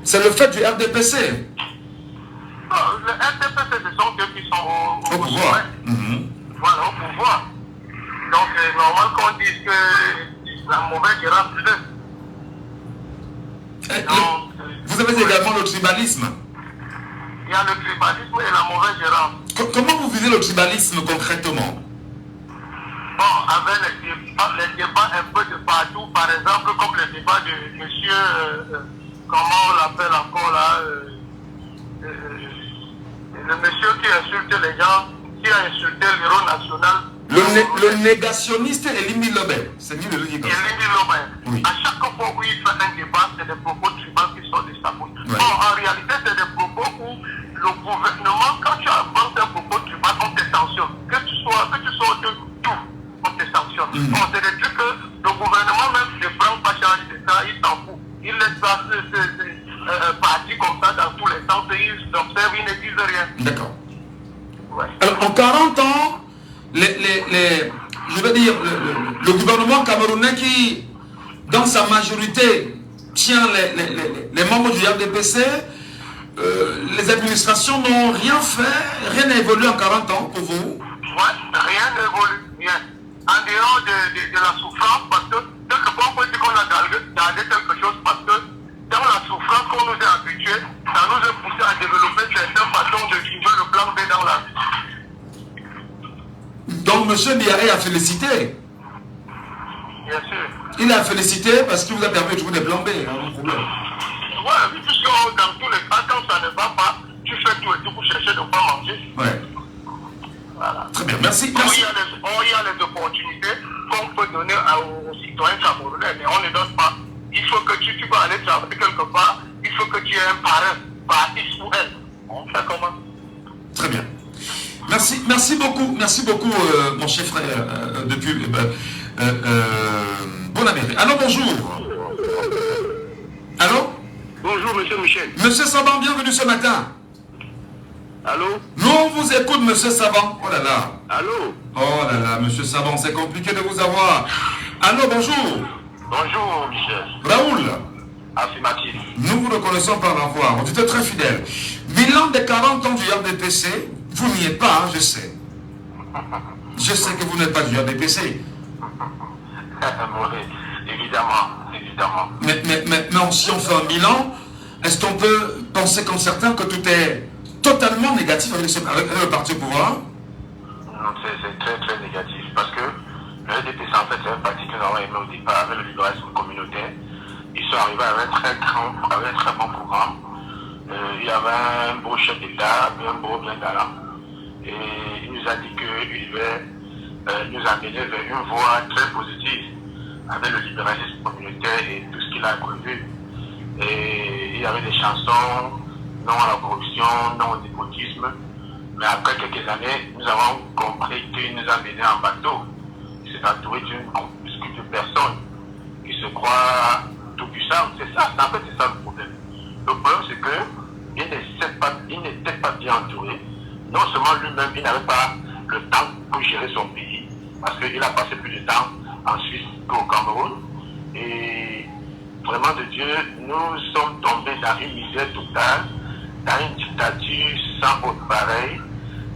C'est le fait du RDPC. Non, le RDPC, ce sont ceux qui sont au pouvoir. Voilà, au pouvoir. Donc, c'est normal qu'on dise que la mauvaise gérance d'eux. Vous avez également le tribalisme. Il y a le tribalisme et la mauvaise gérance. Comment vous visez le tribalisme concrètement? Bon, avec les débats un peu de partout, par exemple, comme le débat de monsieur, comment on l'appelle encore là, le monsieur qui insulte les gens, qui a insulté l'héros national. Le négationniste Elimbi Lobé. C'est mieux de le dire comme ça. Elimbi Lobé. Oui. À chaque fois où il fait un débat, c'est des propos tribaux qui sortent de sa bouche. Ouais. Bon, en réalité, c'est des propos où le gouvernement, quand tu avances un propos tribal, on te sanctionne. Que tu sois de tout, on te sanctionne. Bon, c'est des trucs que le gouvernement même ne prend pas charge de ça, il s'en fout. Il laisse ça partir comme ça dans tous les sens, ils observent, ils ne disent rien. D'accord. Ouais. Alors, en 40 ans, je veux dire, le gouvernement camerounais qui, dans sa majorité, tient les membres du RDPC, les administrations n'ont rien fait, rien n'a évolué en 40 ans pour vous? Ouais, rien n'évolue, rien. En dehors de la souffrance, parce que quelquefois on peut dire qu'on a gardé quelque chose, parce que dans la souffrance qu'on nous a habitués, ça nous a poussé à développer certaines façons de vivre le plan B dans la vie. Donc, M. Biarré a félicité. Bien sûr. Il a félicité parce qu'il vous a permis de trouver des plans B, un problème. Ouais, puisque dans tous les cas, quand ça ne va pas, tu fais tout et tout pour chercher de quoi manger. Ouais. Voilà. Très bien, merci. Il y a les opportunités qu'on peut donner aux citoyens camerounais, mais on ne donne pas. Il faut que tu vas aller travailler quelque part, il faut que tu aies un parrain, bâtisse ou elle. On fait comment? Très bien. Merci beaucoup, mon cher frère, depuis Bonne Amérique. Allô, bonjour. Allô? Bonjour, monsieur Michel. Monsieur Saban, bienvenue ce matin. Allô? Nous, on vous écoute, monsieur Saban. Oh là là. Allô? Oh là là, monsieur Saban, c'est compliqué de vous avoir. Allô, bonjour. Bonjour, Michel. Raoul. Affirmatif. Nous vous reconnaissons par la voix. On était très fidèles. Bilan des 40 ans du RDPC, vous n'y êtes pas, hein, je sais. Je sais que vous n'êtes pas du RDPC. Évidemment. Mais si on fait un bilan, est-ce qu'on peut penser comme certains que tout est totalement négatif avec le parti au pouvoir? Non, c'est très négatif parce que le RDPC en fait c'est un parti que nous avons aimé au départ avec le libéralisme communautaire. Ils sont arrivés avec un très bon programme. Il y avait un beau chef d'État, bien galant. Et il nous a dit qu'il devait nous amener vers une voie très positive avec le libéralisme communautaire et tout ce qu'il a prévu. Et il y avait des chansons, non à la corruption, non au népotisme. Mais après quelques années, nous avons compris qu'il nous a mené en bateau. Il s'est entouré d'une groupuscule de personnes qui se croient tout puissants. C'est ça, en fait, c'est ça le problème. Le problème, c'est qu'il n'était pas bien entouré. Non seulement lui-même, il n'avait pas le temps pour gérer son pays, parce qu'il a passé plus de temps en Suisse qu'au Cameroun. Et vraiment de Dieu, nous sommes tombés dans une misère totale, dans une dictature sans autre pareil.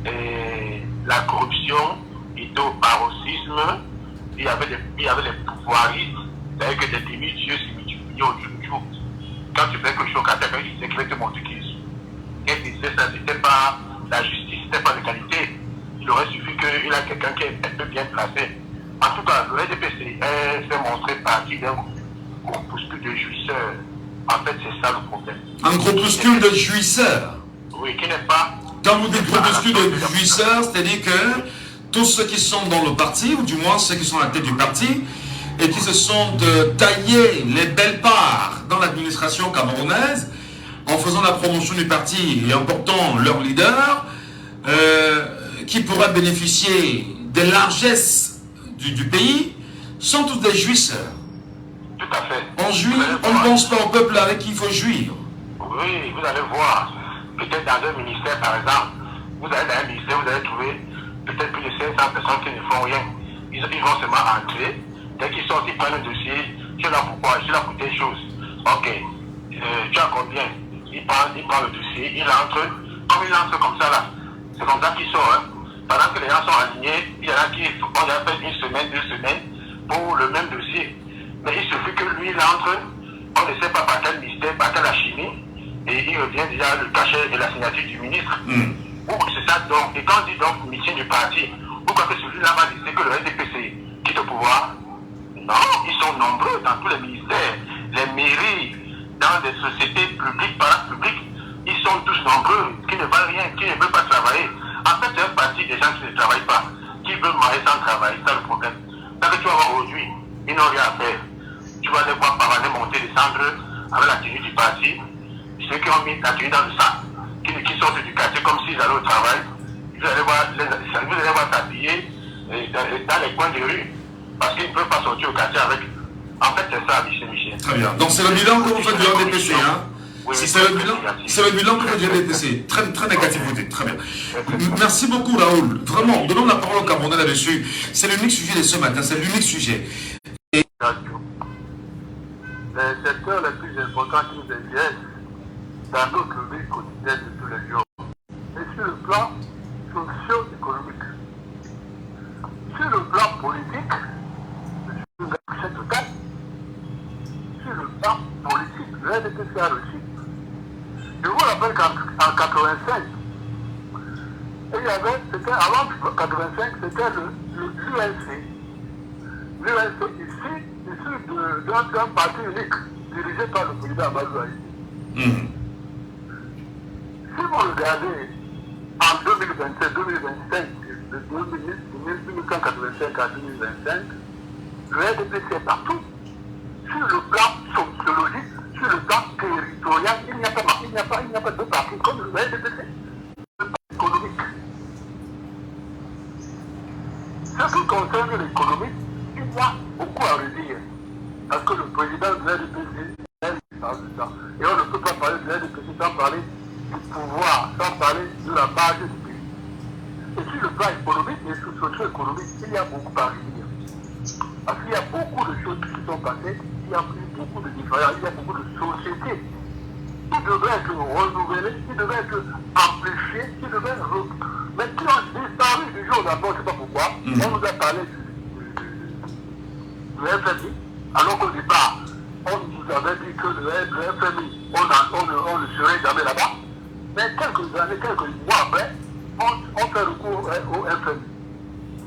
Et la corruption était au paroxysme. Il y avait les pouvoiristes, c'est-à-dire que des demi-dieux se multipliaient au jour. Quand tu fais quelque chose à quelqu'un, il disait que mon Dieu qui est disait ça, c'était pas la justice, c'était pas de qualité. Il aurait suffi qu'il ait quelqu'un qui est un peu bien placé. En tout cas, le RDPC s'est montré partie d'un groupuscule de jouisseurs. En fait, c'est ça le problème. Un groupuscule de jouisseurs? Oui, qui n'est pas... Quand vous dites groupuscule de jouisseurs, c'est-à-dire que tous ceux qui sont dans le parti, ou du moins ceux qui sont à la tête du parti, et qui se sont taillés les belles parts dans l'administration camerounaise, en faisant la promotion du parti et en portant leur leader, qui pourraient bénéficier des largesses du pays, sont tous des jouisseurs. Tout à fait. On jouit, on ne pense pas au peuple avec qui il faut jouir. Oui, vous allez voir. Peut-être dans un ministère, par exemple, vous allez dans un ministère, vous allez trouver peut-être plus de 500 personnes qui ne font rien. Ils vont seulement entrer. Dès qu'ils sortent, ils prennent un dossier. Tu es là pourquoi? Je suis là pour telle chose. Ok. Tu as combien? il prend le dossier, il entre, comme il entre comme ça là, c'est comme ça qu'il sort. Hein. Pendant que les gens sont alignés, il y en a qui on a fait 1 semaine, 2 semaines pour le même dossier. Mais il suffit que lui, il entre, on ne sait pas par quel mystère, par quelle chimie, et il revient déjà le cachet et la signature du ministre. Ou c'est ça donc, et quand on dit donc meeting du parti, pourquoi que celui-là va décider que le RDPC quitte au pouvoir? Non, ils sont nombreux dans tous les ministères, les mairies, dans des sociétés publiques, parapubliques, ils sont tous nombreux, qui ne veulent rien, qui ne veulent pas travailler. En fait, c'est un parti des gens qui ne travaillent pas, qui veulent marier sans travail, c'est ça le problème. Parce que tu vas voir aujourd'hui, ils n'ont rien à faire. Tu vas les voir parler, monter, descendre avec la tenue du parti. Ceux qui ont mis la tenue dans le sac, qui sortent du quartier comme s'ils allaient au travail, vous allez voir s'habiller dans les coins de rue. Parce qu'ils ne peuvent pas sortir au quartier avec. En fait, c'est ça, Michel. Très bien. Donc, c'est le bilan que vous faites du RDPC, hein? Oui, c'est le bilan que vous faites du RDPC. Très, très négatif, vous dites. Très bien. Merci beaucoup, Raoul. Vraiment, donnons la parole au Camerounais là-dessus. C'est l'unique sujet de ce matin, c'est l'unique sujet. Les secteurs les plus importants qui nous intéressent dans notre vie quotidienne de tous les jours. Et sur le plan socio-économique. Sur le plan politique, c'est total. Sur le plan politique, le RDPC a reçu. Je vous rappelle qu'en 85, avant 85, c'était l'UNC. L'UNC issu d'un parti unique, dirigé par le président Amadou Haïti. Si vous regardez en 2025, de 1985 à 2025, le RDPC est partout. Sur le plan sociologique, sur le plan territorial, il n'y a pas de parti comme le RDPC. Le plan économique. Ce qui concerne l'économie, il y a beaucoup à redire. Parce que le président de l'RDPC parle de ça. Et on ne peut pas parler de l'RDPC sans parler du pouvoir, sans parler de la base du pays. Et sur le plan économique et socio-économique, il y a beaucoup à redire. Parce qu'il y a beaucoup de choses qui sont passées, il y a beaucoup de différences, il y a beaucoup de sociétés qui devraient être renouvelées, qui devraient être amplifiées, qui devraient mais qui ont disparu du jour d'abord, je ne sais pas pourquoi. On nous a parlé du FMI, alors qu'au départ, on nous avait dit que le FMI, on ne serait jamais là-bas. Mais quelques mois après, on fait recours au FMI.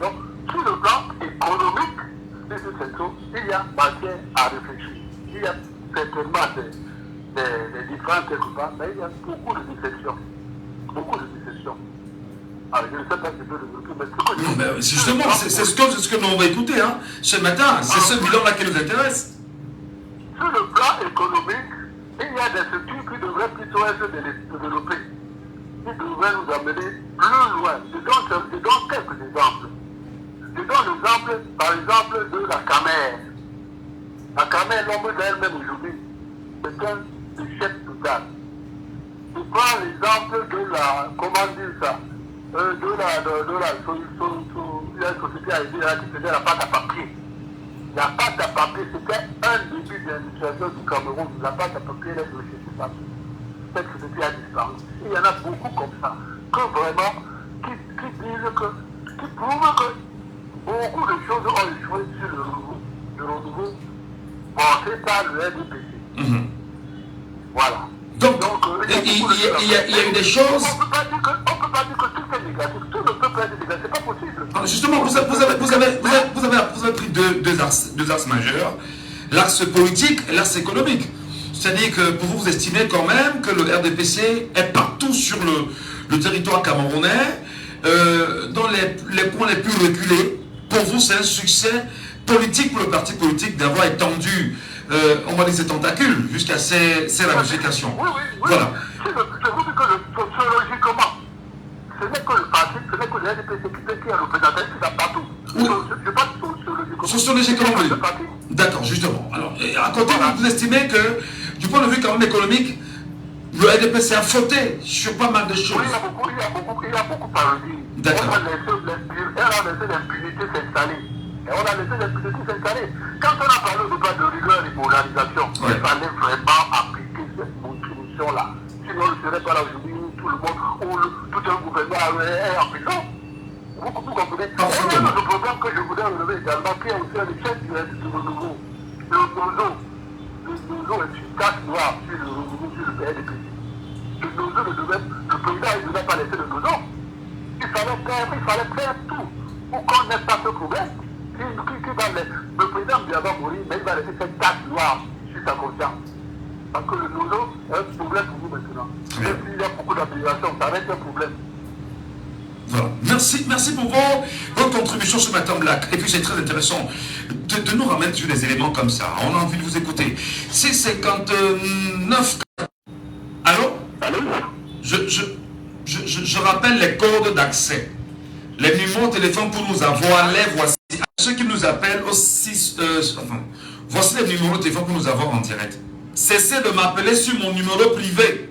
Donc, sur le plan économique, il y a matière à réfléchir. Il y a certainement des différences quelque part, mais il y a beaucoup de déceptions. Beaucoup de déceptions. Alors, je ne sais pas si je peux développer, mais c'est quoi? Non, mais justement, c'est ce que nous on va écouter, hein, ce matin. C'est ce bilan-là qui nous intéresse. Sur le plan économique, il y a des structures qui devraient plutôt être développées, qui devraient nous amener plus loin. Je donne quelques exemples. Je donne l'exemple, par exemple, de la Camer. La Camer, l'homme d'elle-même aujourd'hui, c'est un échec total. Je prends l'exemple de la, comment dire ça, de la société à aider qui faisait la pâte à papier. La pâte à papier, c'était un début de l'administration du Cameroun. La pâte à papier, elle est de chez ce papier. Cette société a disparu. Il y en a beaucoup comme ça, que vraiment, qui disent que, qui prouvent que beaucoup de choses ont échoué sur le renouveau pensé par le RDPC. Voilà. Donc il y a eu des choses. On ne peut pas dire que tout est négatif. Tout ne peut pas être négatif. C'est pas possible. Alors justement, vous avez pris deux axes majeurs. L'axe politique et l'axe économique. C'est-à-dire que pour vous estimez quand même que le RDPC est partout sur le territoire camerounais, dans les points les plus reculés. Pour vous, c'est un succès politique pour le parti politique d'avoir étendu, on va dire, ses tentacules jusqu'à ses ramifications. Oui. Voilà. Je vous dis que sociologiquement, ce n'est que le parti, ce n'est que le RDPC qui est représentatif, c'est partout. Oui. Je parle sociologiquement. Sociologiquement, oui. D'accord, justement. Alors, à côté, vous estimez que, du point de vue quand même économique, le RDPC a fauté sur pas mal de choses. Oui, il y a beaucoup à redire. D'accord. On a laissé l'impunité s'installer. Et on a laissé l'impunité s'installer. Quand on a parlé de rigueur et de polarisation, il fallait vraiment appliquer cette contribution-là. l'échec du renouveau. Le nozo est une carte noire sur le renouveau, sur le PNDP. Le nozo le président ne devait pas laisser le nozo. Il fallait faire tout pour qu'on n'ait pas ce problème. Le président va mourir, mais il va laisser cette carte noire sur sa conscience. Parce que le nozo est un problème pour vous maintenant. Même s'il y a beaucoup d'améliorations, ça reste un problème. Voilà. Merci pour votre contribution ce matin, Black. Et puis c'est très intéressant de nous ramener sur des éléments comme ça. On a envie de vous écouter. C'est 59. Allô? Allô? Je rappelle les codes d'accès. Les numéros de téléphone pour nous avoir, les voici. À ceux qui nous appellent aussi, voici les numéros de téléphone pour nous avoir en direct. Cessez de m'appeler sur mon numéro privé.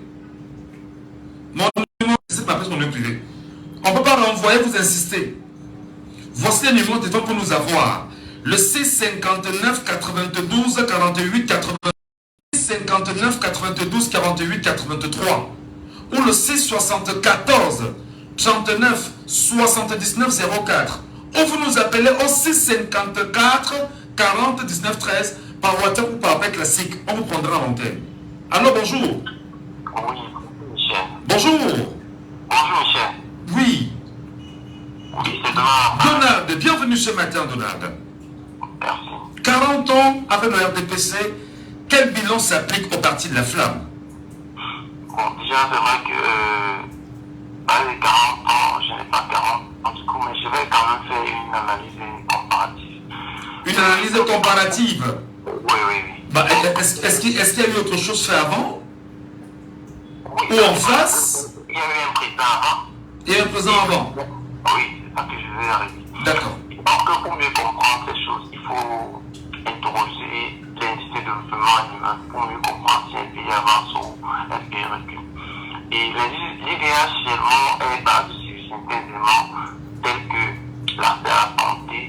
Cessez de m'appeler sur mon numéro privé. On ne peut pas renvoyer, vous insistez. Voici les numéros de téléphone pour nous avoir. Le C59 92 48 80, C59 92 48 83 ou le C74 39 79 04 ou vous nous appelez au C54 40 19 13 par WhatsApp ou par appel classique. On vous prendra en antenne. Alors bonjour. Oui, Michel. Bonjour. Bonjour, Michel. Oui. Oui, c'est Donald. Donald, bienvenue ce matin, Donald. Merci. 40 ans avec le RDPC, quel bilan s'applique au parti de la Flamme? Bon, déjà, c'est vrai que dans les 40 ans, je n'ai pas 40 ans du coup, mais je vais quand même faire une analyse comparative. Une analyse comparative? Oui. Bah, est-ce qu'il y a eu autre chose fait avant? Oui, Ou en face? il y a eu un président avant. Et un président avant? Oui, c'est ça que je vais arriver. D'accord. Je pense que pour mieux comprendre ces choses, il faut interroger l'identité de développement animal pour mieux comprendre si un pays avance ou un pays recule. Et l'idéal seulement est basé sur certains éléments tels que l'accès à la santé,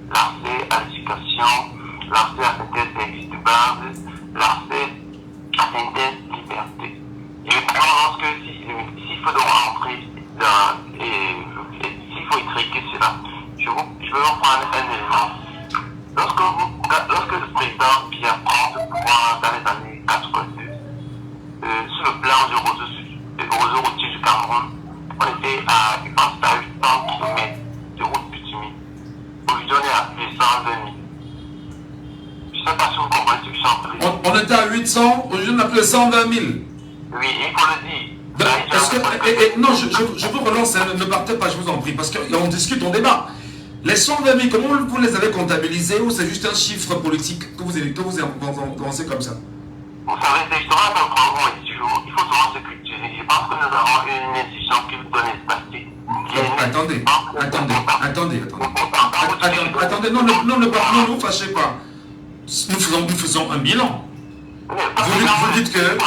l'accès à l'éducation, l'accès à certains services de base, l'accès à certaines libertés. Et je pense que s'il faut donc rentrer dans, s'il faut étriquer cela, je vais vous prendre un élément. Lorsque le président Pierre prend le pouvoir dans les années 82, sur le plan du réseau routier du Cameroun, on était à 800 km de route bitumée. Aujourd'hui, on est à 820 000. Je ne sais pas si vous comprenez ce que je suis en train de dire. On était à 800, aujourd'hui on a plus de 120 000. Oui, il faut le dire. Non, je vous relance, hein, ne partez pas, je vous en prie, parce qu'on discute, on débat. Les 120 000, comment vous les avez comptabilisés ou c'est juste un chiffre politique que vous avancez comme ça? Vous savez, c'est justement dans le programme toujours, il faut souvent se cultiver. Je pense que nous avons une institution qui nous donne l'espace. Attendez, ne vous fâchez pas. Nous faisons un bilan. Vous dites que...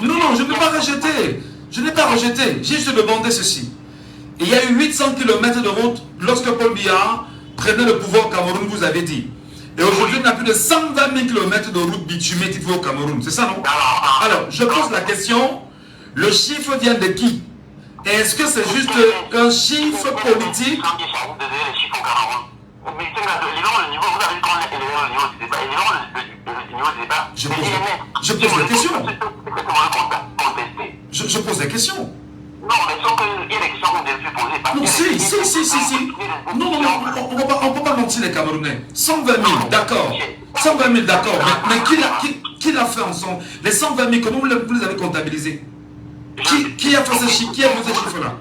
Non, je ne peux pas rejeter. Je n'ai pas rejeté. J'ai juste demandé ceci. Il y a eu 800 km de route lorsque Paul Biya prenait le pouvoir au Cameroun, vous avez dit. Et aujourd'hui, on a plus de 120 000 km de route bitumée qui au Cameroun. C'est ça, non? Alors, je pose la question. Le chiffre vient de qui? Et est-ce que c'est juste un chiffre politique? Je pose la question. Je pose la question. Non, mais sauf qu'il y a des questions qu'on devait poser. Non, si. Non, on ne peut pas mentir les Camerounais. 120 000, d'accord. 120 000, d'accord. Mais qui l'a fait ensemble? Les 120 000, comment vous les avez comptabilisés? Qui a fait ces chiffres-là?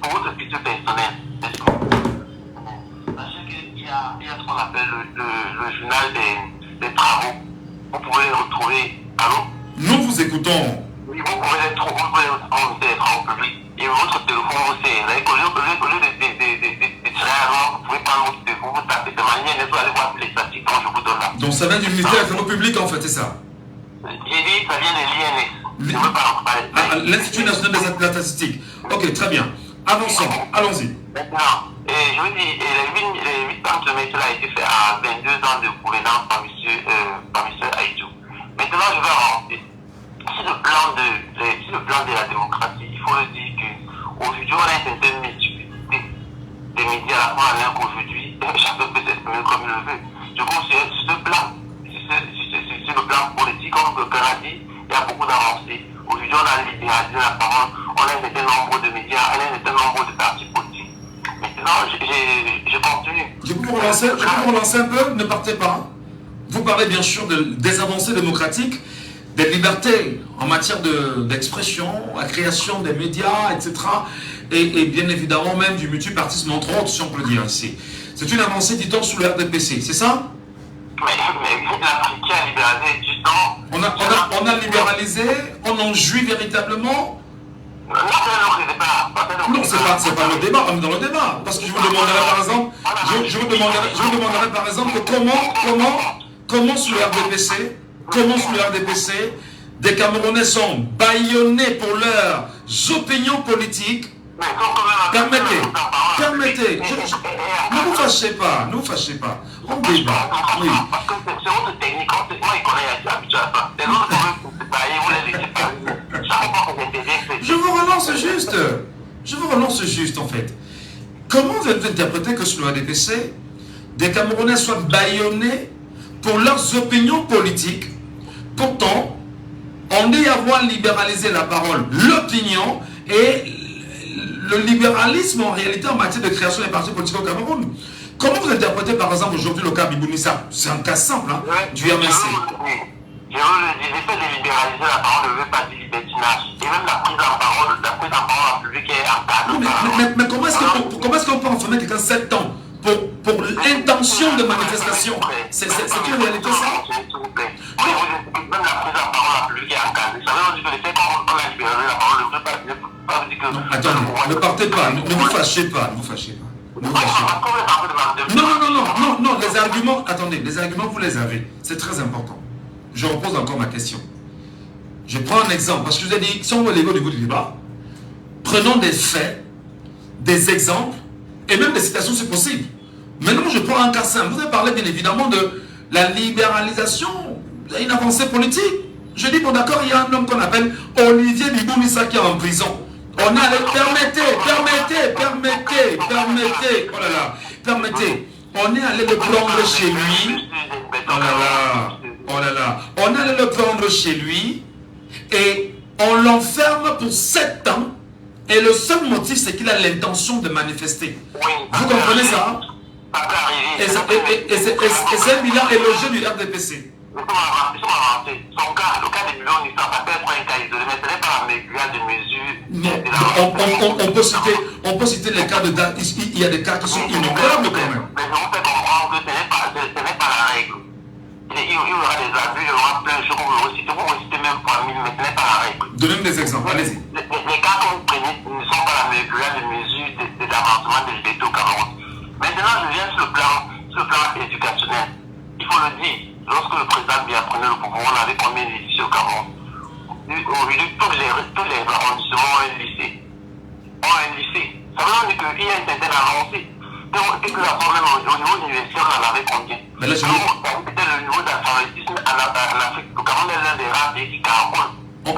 Pour votre futur personnel, n'est-ce pas? Il y a ce qu'on appelle le journal des travaux. Vous pouvez les retrouver. Allô? Nous vous écoutons. Oui, vous pouvez les trouver au ministère des Travaux publics. Et votre téléphone aussi. Au lieu de tirer avant, vous pouvez prendre votre téléphone, vous tapez de manière à aller voir les statistiques dont je vous donne là. Donc ça vient du ministère des Travaux publics en fait, c'est ça? J'ai dit, ça vient de l'INS. Je ne veux pas en parler. L'Institut national des statistiques. Ok, très bien. Avançons, allons-y. Maintenant, je vous dis, les 8 ans de métier a été fait à 22 ans de gouvernance par M. Aïdou. Maintenant, je vais avancer. Sur le plan de la démocratie, il faut le dire qu'aujourd'hui, on a une certaine multiplicité des médias à la fois qu'aujourd'hui, chacun peut s'exprimer comme je le veux. Du coup, c'est ce plan, c'est le plan politique, comme le père a dit, il y a beaucoup d'avancées. Aujourd'hui, on a libéralisé la parole, on a un certain nombre de médias, on a un certain nombre de partis politiques. Maintenant, je continue. Je peux vous relancer un peu, ne partez pas. Vous parlez bien sûr des avancées démocratiques, des libertés en matière d'expression, la création des médias, etc. Et bien évidemment même du multipartisme, entre autres, si on peut le dire ici. C'est une avancée, dit-on, sous le RDPC, c'est ça? Mais l'Afrique a libéralisé du temps. On a libéralisé, on en jouit véritablement. Non, c'est pas le débat, on est dans le débat. Parce que je vous demanderai par exemple, je vous demanderai par exemple comment sous le RDPC, des Camerounais sont bâillonnés pour leurs opinions politiques. Permettez, ne vous fâchez pas, on débat, oui. Parce que c'est votre technique, moi il connaît habitué à ça. Les autres, vous les laissez parler. Chaque fois qu'on intervient, je vous relance juste en fait. Comment vous interprétez que sous le RDPC, des Camerounais soient bâillonnés pour leurs opinions politiques? Pourtant, on dit avoir libéralisé la parole, l'opinion et le libéralisme en réalité en matière de création des partis politiques au Cameroun. Comment vous interprétez par exemple aujourd'hui le cas Bibounissa? C'est un cas simple du MLC. Je vous le dis, l'effet de libéraliser la parole ne veut pas dire libertinage. Et même la prise en parole en public est encadrée. Mais comment est-ce qu'on peut enfermer quelqu'un 7 ans pour l'intention de manifestation? C'est une réalité ça? S'il vous plaît. Même la prise en parole en public est encadrée. Ça veut dire que l'effet qu'on a libéralisé la parole ne veut pas dire que... Attendez, ne partez pas, ne vous fâchez pas. Non, les arguments, attendez, les arguments vous les avez, c'est très important. Je repose encore ma question. Je prends un exemple, parce que je vous ai dit, si on veut aller au niveau du débat, prenons des faits, des exemples, et même des citations si possible. Maintenant, je prends un cas simple. Vous avez parlé bien évidemment de la libéralisation, une avancée politique. Je dis, bon d'accord, il y a un homme qu'on appelle Olivier Bibounissa qui est en prison. On a les... Permettez. On est allé le prendre chez lui. Oh là là. On est allé le prendre chez lui et on l'enferme pour 7 ans. Et le seul motif, c'est qu'il a l'intention de manifester. Vous comprenez ça? Et c'est un bilan élogé du RDPC. Son cas, le cas des millions, ça peut être un cas isolé, mais ce n'est pas la méthode de mesure. On peut citer les cas de date. Il y a des cas qui sont innombrables quand même. Mais on peut comprendre que ce n'est pas la règle. Il y aura des abus, il y aura plein de choses qu'on veut reciter. Vous recitez même pour 1000, mais ce n'est pas la règle. Donnez-nous des exemples, allez-y. Les cas que vous prenez ne sont pas la méthode de mesure de l'avancement de liberté au Cameroun. Maintenant, je viens sur le plan éducationnel. Il faut le dire. Lorsque le président Biya prenait le pouvoir, on avait combien de lycées au Cameroun? Aujourd'hui, tous les arrondissements ont un lycée. Ça veut dire qu'il y a une certaine avancée. Dès que la forme même au niveau universitaire, on en avait combien? Mais là, c'était le niveau d'alphabétisme en Afrique. Le Cameroun est l'un des rares pays qui caracole. On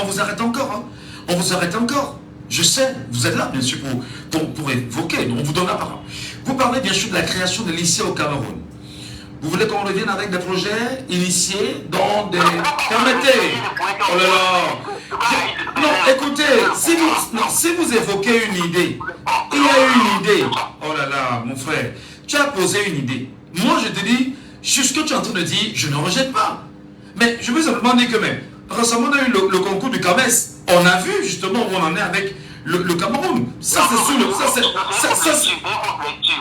vous arrête encore. On vous arrête encore. Je sais, vous êtes là bien sûr pour évoquer, on vous donne la parole. Vous parlez bien sûr de la création des lycées au Cameroun. Vous voulez qu'on revienne avec des projets initiés dans des... Permettez. Oh là là. Non, écoutez, si vous évoquez une idée, il y a une idée. Oh là là, mon frère, tu as posé une idée. Moi, je te dis, sur ce que tu es en train de dire, je ne rejette pas. Mais je veux simplement dire que même, récemment, on a eu le concours du CAMES. On a vu justement où on en est avec le Cameroun. Ça, c'est sûr.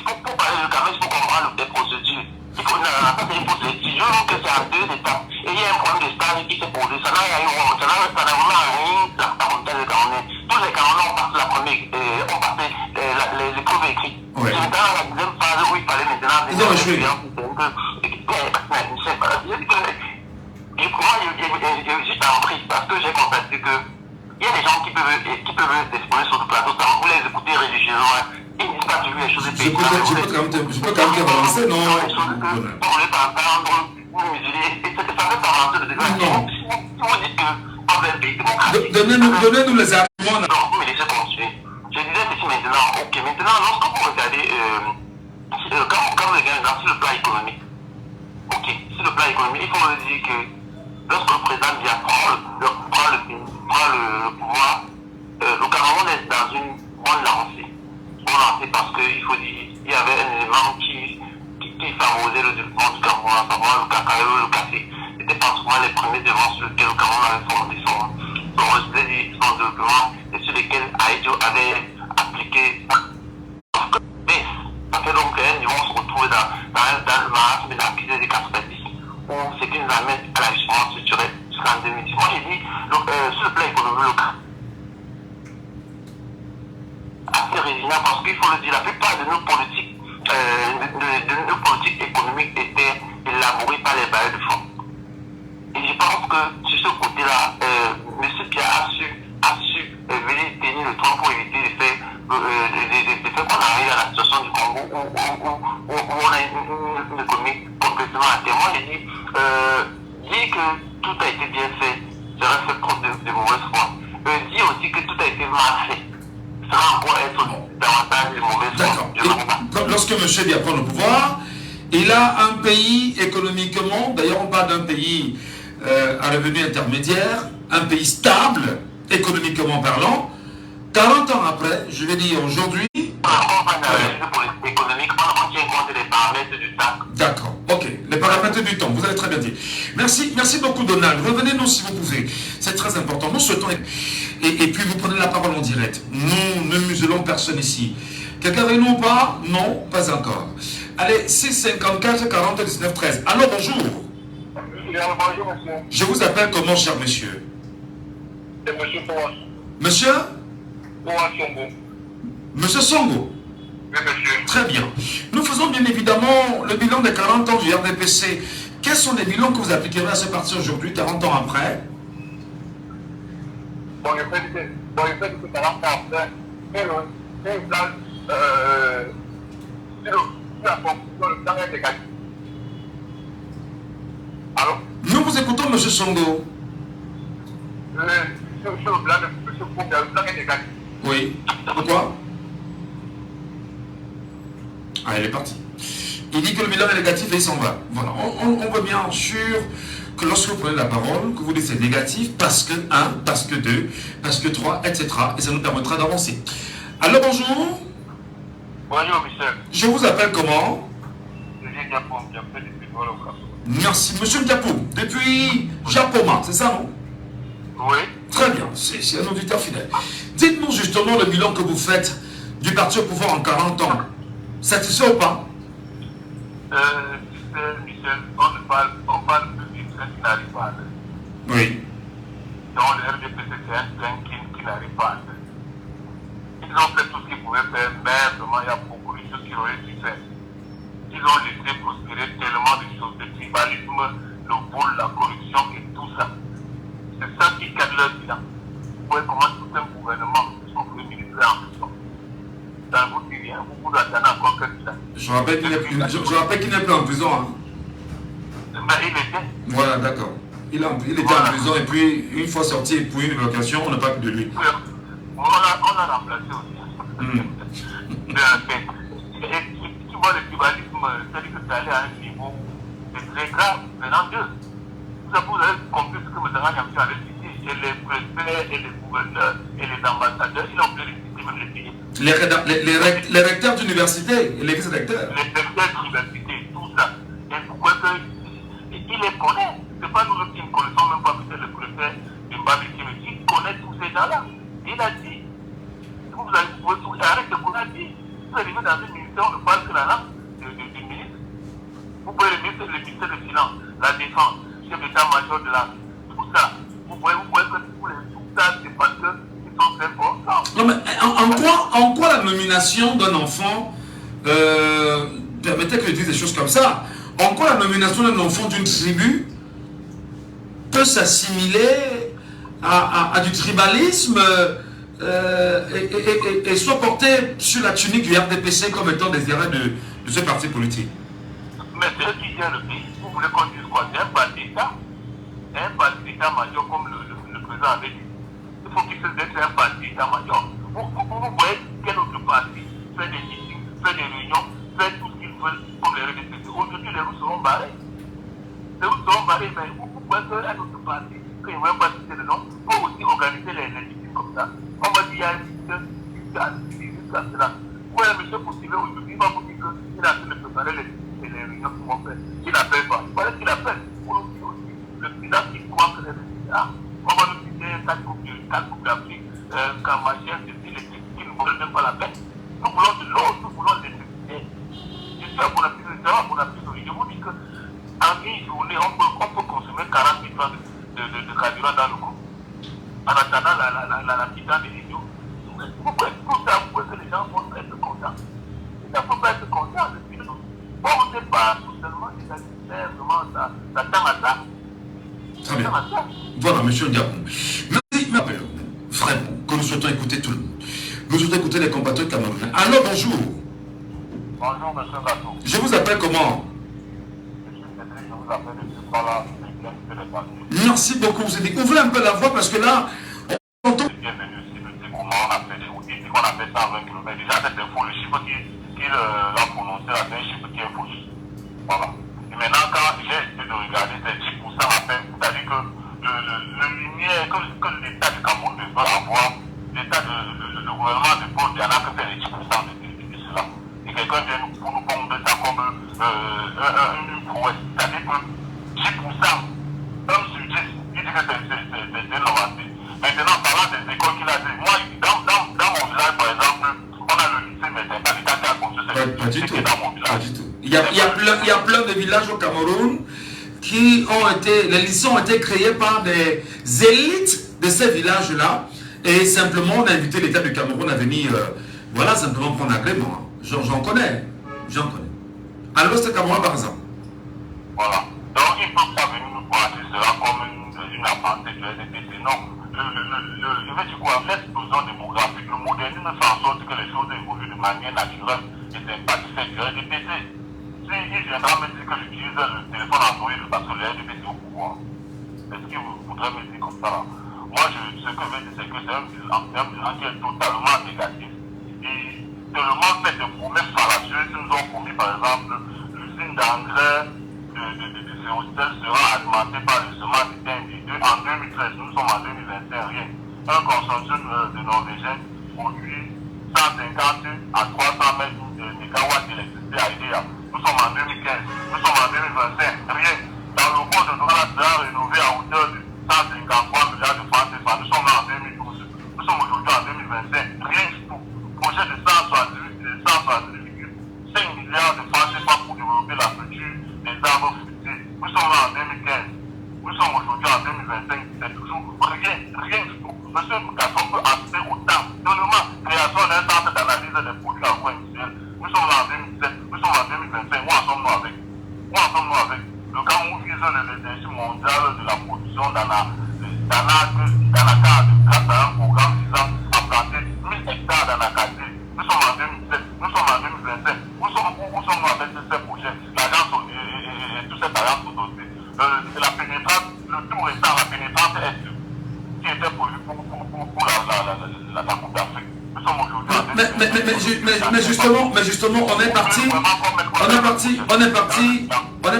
Pour parler du CAMES, il faut comprendre les procédures. Il faut une procédure. Je veux que c'est en 2 étapes. Et il y a un problème de stage qui s'est posé. Ça n'a rien tous les Camerounais ont passé la première, ont passé les preuves écrites. C'est maintenant la deuxième phase où il fallait maintenant des j'ai juste appris parce que j'ai constaté que il y a des gens qui peuvent s'exprimer sur le plateau, vous les écoutez religieusement, ils ne disent pas toujours les choses de pays. Je peux quand même te relancer, non? Vous voulez pas entendre, vous mesurez, et ça ne fait pas avancer le débat. Si vous dites que dans un pays démocratique... Donnez-nous les arguments. Non, vous me laissez continuer. Je disais ceci maintenant, ok, maintenant, lorsque vous regardez regarde sur le plan économique, ok, sur le plan économique, il faut me dire que lorsque le président Biya prend le pouvoir, le Cameroun est dans une bonne lancée. Bonne lancée parce qu'il faut dire, il y avait un élément qui favorisait le développement du Cameroun, à savoir le cacao et le café. C'était pratiquement les premiers éléments sur lesquels le Cameroun avait fondé son développement et sur lesquels Aïdjo avait appliqué. Ça fait donc un niveau, on se retrouve dans le marasme de la crise des 90, où ce qui nous amène à l'ajustement structurel jusqu'en 2010. Moi, j'ai dit, sur le plan économique, assez résilient parce qu'il faut le dire, la plupart de nos politiques, économiques étaient élaborées par les bailleurs de fonds. Et je pense que sur ce côté-là, M. Biya a su venir tenir le temps pour éviter de faire qu'on arrive à la situation du Congo où on a une économie complètement à terre. Moi, j'ai dit, dire que tout a été bien fait serait fait preuve de mauvaise foi. Dire aussi que tout a été mal fait sera encore être davantage de mauvaise foi. Lorsque M. Biya prend le pouvoir, il a un pays économiquement, d'ailleurs on parle d'un pays à revenu intermédiaire, un pays stable, économiquement parlant. 40 ans après, je vais dire aujourd'hui... D'accord, ok. Les paramètres du temps, vous avez très bien dit. Merci beaucoup Donald. Revenez-nous si vous pouvez. C'est très important. Nous souhaitons... Et puis vous prenez la parole en direct. Nous ne muselons personne ici. Quelqu'un avec nous ou pas? Non, pas encore. Allez, 654 40 19 13. Allô, bonjour. Bonjour, monsieur. Je vous appelle comment, cher monsieur? C'est monsieur Pouas. Monsieur? Pouas Songo. Monsieur Songo? Oui, monsieur. Très bien. Nous faisons bien évidemment le bilan des 40 ans du RDPC. Quels sont les bilans que vous appliquerez à ce parti aujourd'hui, 40 ans après? Bon, je fais que 40 ans après, c'est un plan sur la conclusion, le plan est négatif. Allô? Nous vous écoutons, monsieur Songo. Sur le plan de M. Pouas, le plan est négatif. Oui. Pourquoi? Ah, elle est partie. Il dit que le bilan est négatif et il s'en va. Voilà. On voit bien sûr que lorsque vous prenez la parole, que vous dites c'est négatif parce que 1, parce que 2, parce que 3, etc. Et ça nous permettra d'avancer. Alors bonjour. Bonjour, Michel. Je vous appelle comment? Monsieur Diapon, depuis Douala. Merci. Monsieur Diapon, depuis Japoma, c'est ça, non? Oui. Très bien, c'est un auditeur fidèle. Dites-nous justement le bilan que vous faites du parti au pouvoir en 40 ans. Satisfait ou pas? Michel, on parle plus du train qui n'arrive pas. Oui. Donc le RDPC, c'est un train qui n'arrive pas. Ils ont fait tout ce qu'ils pouvaient faire, mais vraiment, il y a beaucoup de choses qu'ils auraient dû faire. Ils ont laissé prospérer tellement de choses, le tribalisme, le vol, la corruption et tout ça. C'est ça qui cadre leur bilan. Vous voyez comment tout un gouvernement, son premier ministre est en prison. Ça ne vous dit rien, vous attendez encore que ça. Je rappelle qu'il n'est plus en prison. Hein. Mais il était. Voilà, d'accord. Il était en prison et puis, une fois sorti pour une évocation, on n'a pas plus de lui. On a remplacé aussi. Et tu vois, le tribalisme, c'est-à-dire que c'est allé à un niveau, c'est très grave. Maintenant, vous avez compris ce que M. Nyamsi avait cité, et les préfets, et les gouverneurs, et les ambassadeurs, ils ont oublié de citer même les pays. Les recteurs d'université, les vice-recteurs. Les recteurs d'université, tout ça. Et pourquoi il les connaît? C'est pas nous qui ne connaissons même pas peut-être le préfet de Mbabiki, mais il connaît tous ces gens-là. Il a dit. Vous pouvez arrêter de connaître, vous arrivez dans un ministère, on ne parle que la langue du ministre. Vous pouvez le ministère des Finances, la Défense, chef d'état-major de l'armée, tout ça. Vous pouvez que tout ça, c'est parce qu'ils sont très forts. Non, mais en quoi la nomination d'un enfant, permettez que je dise des choses comme ça, en quoi la nomination d'un enfant d'une tribu peut s'assimiler à du tribalisme et soit porté sur la tunique du RDPC comme étant désiré de ce parti politique? Mais c'est eux qui gèrent le pays. Vous voulez qu'on dise quoi? C'est un parti d'État. Un parti d'État-major comme le président avait dit. Il faut qu'il se dise un parti d'État-major. Vous voyez quel autre parti fait des meetings, fait des réunions, fait tout ce qu'ils veulent comme les les routes seront barrées. Les routes seront barrées, mais pourquoi est-ce qu'un autre parti, que je ne vais pas citer le nom, peut aussi organiser les meetings comme ça? On va dire, il y a jusqu'à cela. Ouais, monsieur Poussivé, aujourd'hui, il va vous dire qu'il a fait de préparer les réunions pour mon père. Il n'appelle pas. Il fallait qu'il appelle pour nous dire aussi. Le président qui croit que les résultats, on va nous citer 4 coupes d'Afrique, Kamachien, ceci, les trucs qui ne veulent même pas la peine. Nous voulons de l'eau, nous voulons des sécurités. Je suis à Bonaparte, je vous dis qu'en une journée, on peut consommer 40 000 francs de carburant dans le coup. En attendant la titane des idiots. Pourquoi tout ça, pourquoi que les gens vont être contents? Ça ne peut pas être content depuis nous. Bon, on n'est pas tout seulement des agriculteurs, vraiment, ça tend à ça. Très bien. Voilà, monsieur Diabon. Merci, vraiment, que nous souhaitons écouter tout le monde. Nous souhaitons écouter les compatriotes camerounais. Alors, bonjour. Bonjour, monsieur Gato. Je vous appelle comment? Monsieur Cédric, je vous appelle depuis Pala, Merci beaucoup. Vous avez ouvrez un peu la voix parce que là, on entend. Bienvenue ici, monsieur, comment on appelle les routes. Il dit qu'on appelle ça 20 km. Déjà, c'est faux. Le chiffre qu'il a prononcé là, c'est un chiffre qui est faux. Voilà. Et maintenant, quand j'ai essayé de regarder, c'est 10% à peine. C'est-à-dire que le lumière que l'État du Cameroun veut avoir, le gouvernement de Paul Diana, que c'est les 10% de cela. Et quelqu'un vient pour nous pondre ça comme une prouesse. C'est-à-dire que 10%, 1 sur 10, il dit que c'est innovatif. Maintenant, parlant des écoles qu'il a dit, moi, dans mon village, par exemple, on a le lycée, mais c'est pas l'État qui a construit ce lycée dans mon village. Pas du tout. Il y a plein de villages au Cameroun qui ont été, les lycées ont été créés par des élites de ces villages-là. Et simplement, on a invité l'État du Cameroun à venir, voilà, simplement prendre l'agrément. J'en connais. À l'ouest du Cameroun, par exemple. Voilà. Donc, il ne peut pas venir nous pointer cela comme une avancée de l'RDPC. Non. Je vais dire quoi? L'explosion démographique, le modernisme fait en sorte que les choses évoluent de manière naturelle et sympathique. C'est du RDPC. Il viendra me dire que j'utilise le téléphone Android parce que le RDPC est au pouvoir. Est-ce qu'il voudrait me dire comme ça là? Moi, ce que je veux dire, c'est que c'est un bilan qui est totalement négatif. Et tellement fait de promesses fallacieuses qui nous ont promis, par exemple, l'usine d'engrais de Céostel sera alimentée par le semences de en 2013. Nous sommes en 2021, rien. Un consortium de Norvégiens produit 150 à 300 mégawatts d'électricité à IDEA. Nous sommes en 2015, nous sommes en 2025, rien. Dans le cours de Douala sera rénové à hauteur de 153 milliards de francs CFA. Nous sommes en 2012. Nous sommes aujourd'hui en 2025, rien du tout. Projet de 168,5 milliards de francs CFA pour développer la culture des arbres fruitiers. Nous sommes là en 2015. Nous sommes aujourd'hui en 2025. C'est toujours rien du tout. Monsieur Gasson peut assister au temps. Seulement, création d'un centre d'analyse des produits agro-industriels. Nous sommes là en 2017. Nous sommes en 2025. Où en sommes-nous avec? Le Cameroun vise l'énergie mondiale de la production dans la cadre grâce à un programme visant à planter 1000 hectares dans la cadre. Nous sommes en 2017, nous sommes en 2025. Où sommes-nous avec ces projets? L'agence et tout cet agence aujourd'hui. La pénétrante, le tout récent, la pénétrante est qui était prévu pour la Coupe d'Afrique. Nous sommes aujourd'hui en 2025. Mais justement, on est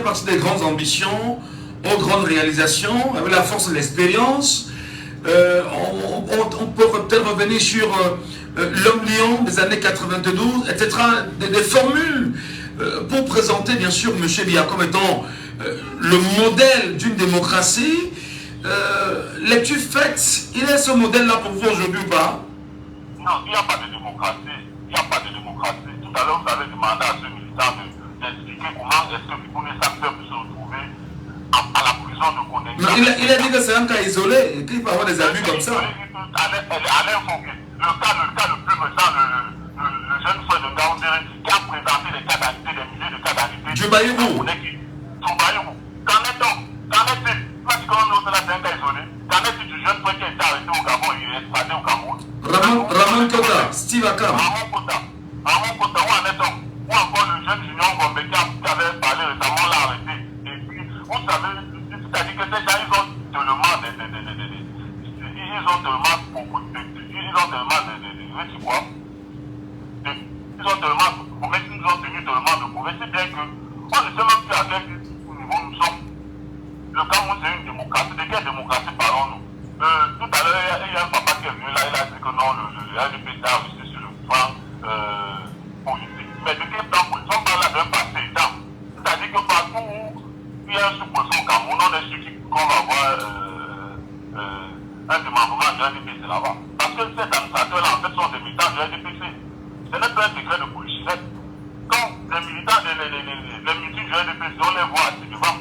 parti des grandes ambitions aux grandes réalisations, avec la force de l'expérience. On peut peut-être revenir sur l'homme lion des années 92, etc. Des formules pour présenter bien sûr M. Biya comme étant le modèle d'une démocratie. Lecture faite, il est ce modèle-là pour vous aujourd'hui ou pas? Non, il n'y a pas de démocratie. Tout à l'heure, vous avez demandé à ce militant d'expliquer comment est-ce que Bouboune Sassou peut se retrouver à la prison de Kondenga. Il a dit que c'est un cas isolé, qu'il peut avoir des abus comme ça. Alain Fouquet, le cas le plus récent, le jeune frère de Gaoudéré qui a présenté des cas d'anité, des milliers de cas d'anité. Djubaïrou. Qu'en est-il? Parce qu'on nous c'est un cas isolé. Qu'en est-il du jeune frère qui a été arrêté au Gabon et extradé au Cameroun? Ramon Kota, Steve Akam. Ramon Kota, où en est-on? Ou encore le jeune Junior Gombe qui avait parlé récemment, l'a arrêté. Et puis, vous savez, c'est-à-dire que ces gens, ils ont tellement beaucoup de... Ils ont tellement de promesses, ils ont tenu tellement de promesses, c'est bien que on ne sait même plus à quel niveau nous sommes. Le Cameroun, c'est une démocratie. De quelle démocratie parlons-nous? Tout à l'heure, il y a un papa qui est venu là, il a dit que non, le RDPC a réussi sur le plan politique. Mais de quel plan politique? On parle là d'un passé état. C'est-à-dire que partout où il y a un sous-préfet au Cameroun, on est sûr qu'on va avoir un démembrement du RDPC là-bas. Parce que ces administrateurs-là, en fait, sont des militants du RDPC. Ce n'est pas un secret de politicette. Quand les militants, les meetings du RDPC, on les voit assis devant.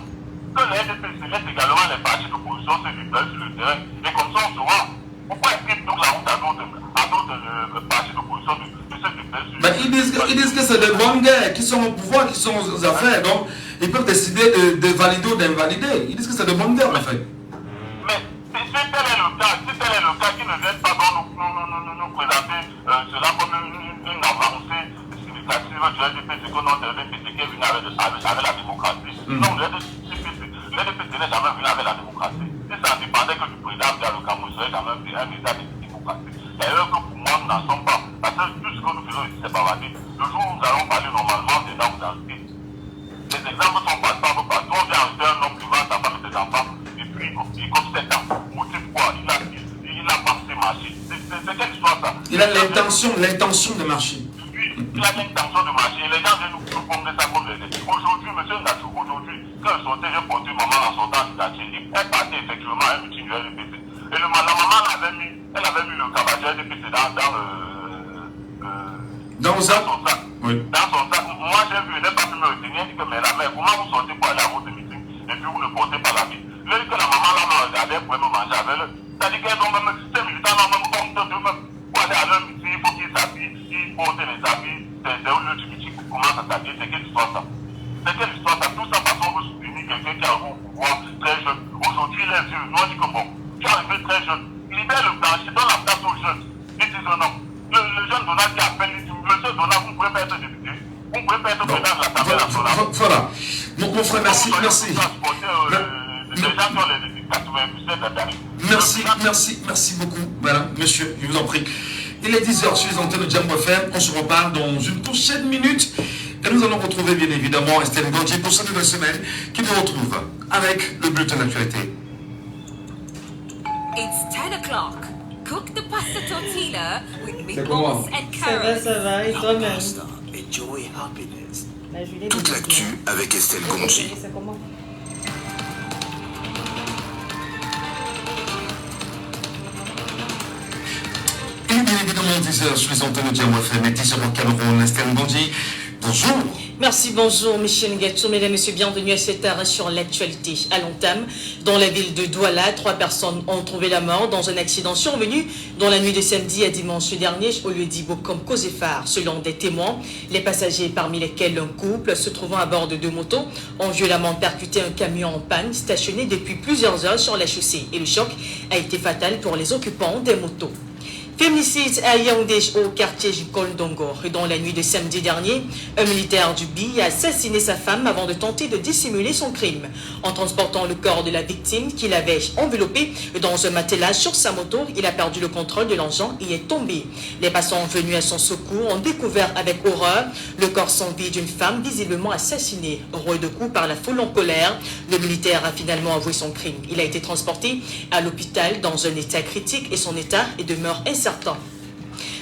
Que le RDPC laisse également les partis d'opposition se libérer sur le terrain. Et comme ça, on se voit. Pourquoi est-ce qu'ils donnent la route à d'autres partis d'opposition de se libérer sur le terrain? Ils disent que c'est des bonnes guerres qui sont au pouvoir, qui sont aux affaires. Donc, ils peuvent décider de valider ou d'invalider. Ils disent que c'est des bonnes guerres, en fait. Mais si tel est le cas, qu'ils ne viennent pas nous présenter cela comme une avancée significative du RDPC, que notre RDPC qui est venu avec la démocratie. Non, le RDPC n'est jamais venu avec la démocratie. Si ça dépendait que du président de le Cameroun serait quand même un état de démocratie. D'ailleurs, que pour moi, nous n'en sommes pas. Parce que tout ce que nous faisons ici, c'est bavarder. Le jour où nous allons parler normalement des normes d'identité, les exemples sont partout. On vient arrêter un homme devant sa femme et ses enfants, et puis il comme 7 ans. Motif quoi? Il a pensé marcher. C'est quelle histoire ça? Il a l'intention de marcher. Oui, il a l'intention de marcher. Les gens viennent nous prendre ça comme des. Aujourd'hui, monsieur Ndatou, quand il sortait, j'ai porté maman en sortant du quartier. Elle partait effectivement à un meeting du RDPC. Et la maman avait mis le cabas du RDPC dans son sac. Oui. Dans son sac. Moi, j'ai vu, elle n'a pas pu me retenir. Elle dit que, mais la mère, comment vous sortez pour aller à votre meeting et puis vous ne portez pas la vie? Je dis que la maman là m'a regardé pour me manger avec elle. C'est-à-dire qu'elles ont même, ces militants ont même honte d'eux-mêmes. Pour aller à leur meeting, il faut qu'ils s'habillent, ils portent les habits. C'est au lieu du meeting pour commencer à s'habiller. C'est quelle histoire ça? C'est quelle histoire ça? Tout ça parce qu'on veut soutenir quelqu'un qui a un pouvoir très jeune. Aujourd'hui, les yeux, nous on dit que bon, tu es arrivé très jeune. Libère le plancher, donne la place aux jeunes. Ils disent non. Le jeune Donald qui appelle, il dit, monsieur Donald, vous ne pouvez pas être député. Vous ne pouvez pas être président de l'Assemblée nationale. Voilà. Mon frère, merci. Les gens qui ont les 97 d'années. Merci beaucoup, madame, monsieur, je vous en prie. Il est 10h sur les antennes de Jambo FM. On se reparle dans une prochaine minute. Et nous allons retrouver bien évidemment Estelle Gondji pour cette nouvelle semaine qui nous retrouve avec le bulletin d'actualité. It's 10 o'clock. Cook the pasta tortilla with meatballs and carrots. Ça va, et toi-même? Enjoy happiness. Toute l'actu avec Estelle Gondji. Et bien évidemment 10h sur les antennes de Jambo FM et 10h au Cameroun. Estelle Gondji, bonjour. Merci, bonjour Michel Ngatou. Mesdames et messieurs, bienvenue à cette heure sur l'actualité. À l'entame, dans la ville de Douala, 3 personnes ont trouvé la mort dans un accident survenu dans la nuit de samedi à dimanche dernier au lieu dit comme cause phare. Selon des témoins, les passagers, parmi lesquels un couple se trouvant à bord de 2 motos, ont violemment percuté un camion en panne stationné depuis plusieurs heures sur la chaussée. Et le choc a été fatal pour les occupants des motos. Féminicide à Yaoundé au quartier Jikol Dongor. Dans la nuit de samedi dernier, un militaire du BI a assassiné sa femme avant de tenter de dissimuler son crime. En transportant le corps de la victime qu'il avait enveloppé dans un matelas sur sa moto, il a perdu le contrôle de l'engin et est tombé. Les passants venus à son secours ont découvert avec horreur le corps sans vie d'une femme visiblement assassinée. Roué de coups par la foule en colère, le militaire a finalement avoué son crime. Il a été transporté à l'hôpital dans un état critique et son état demeure incertain.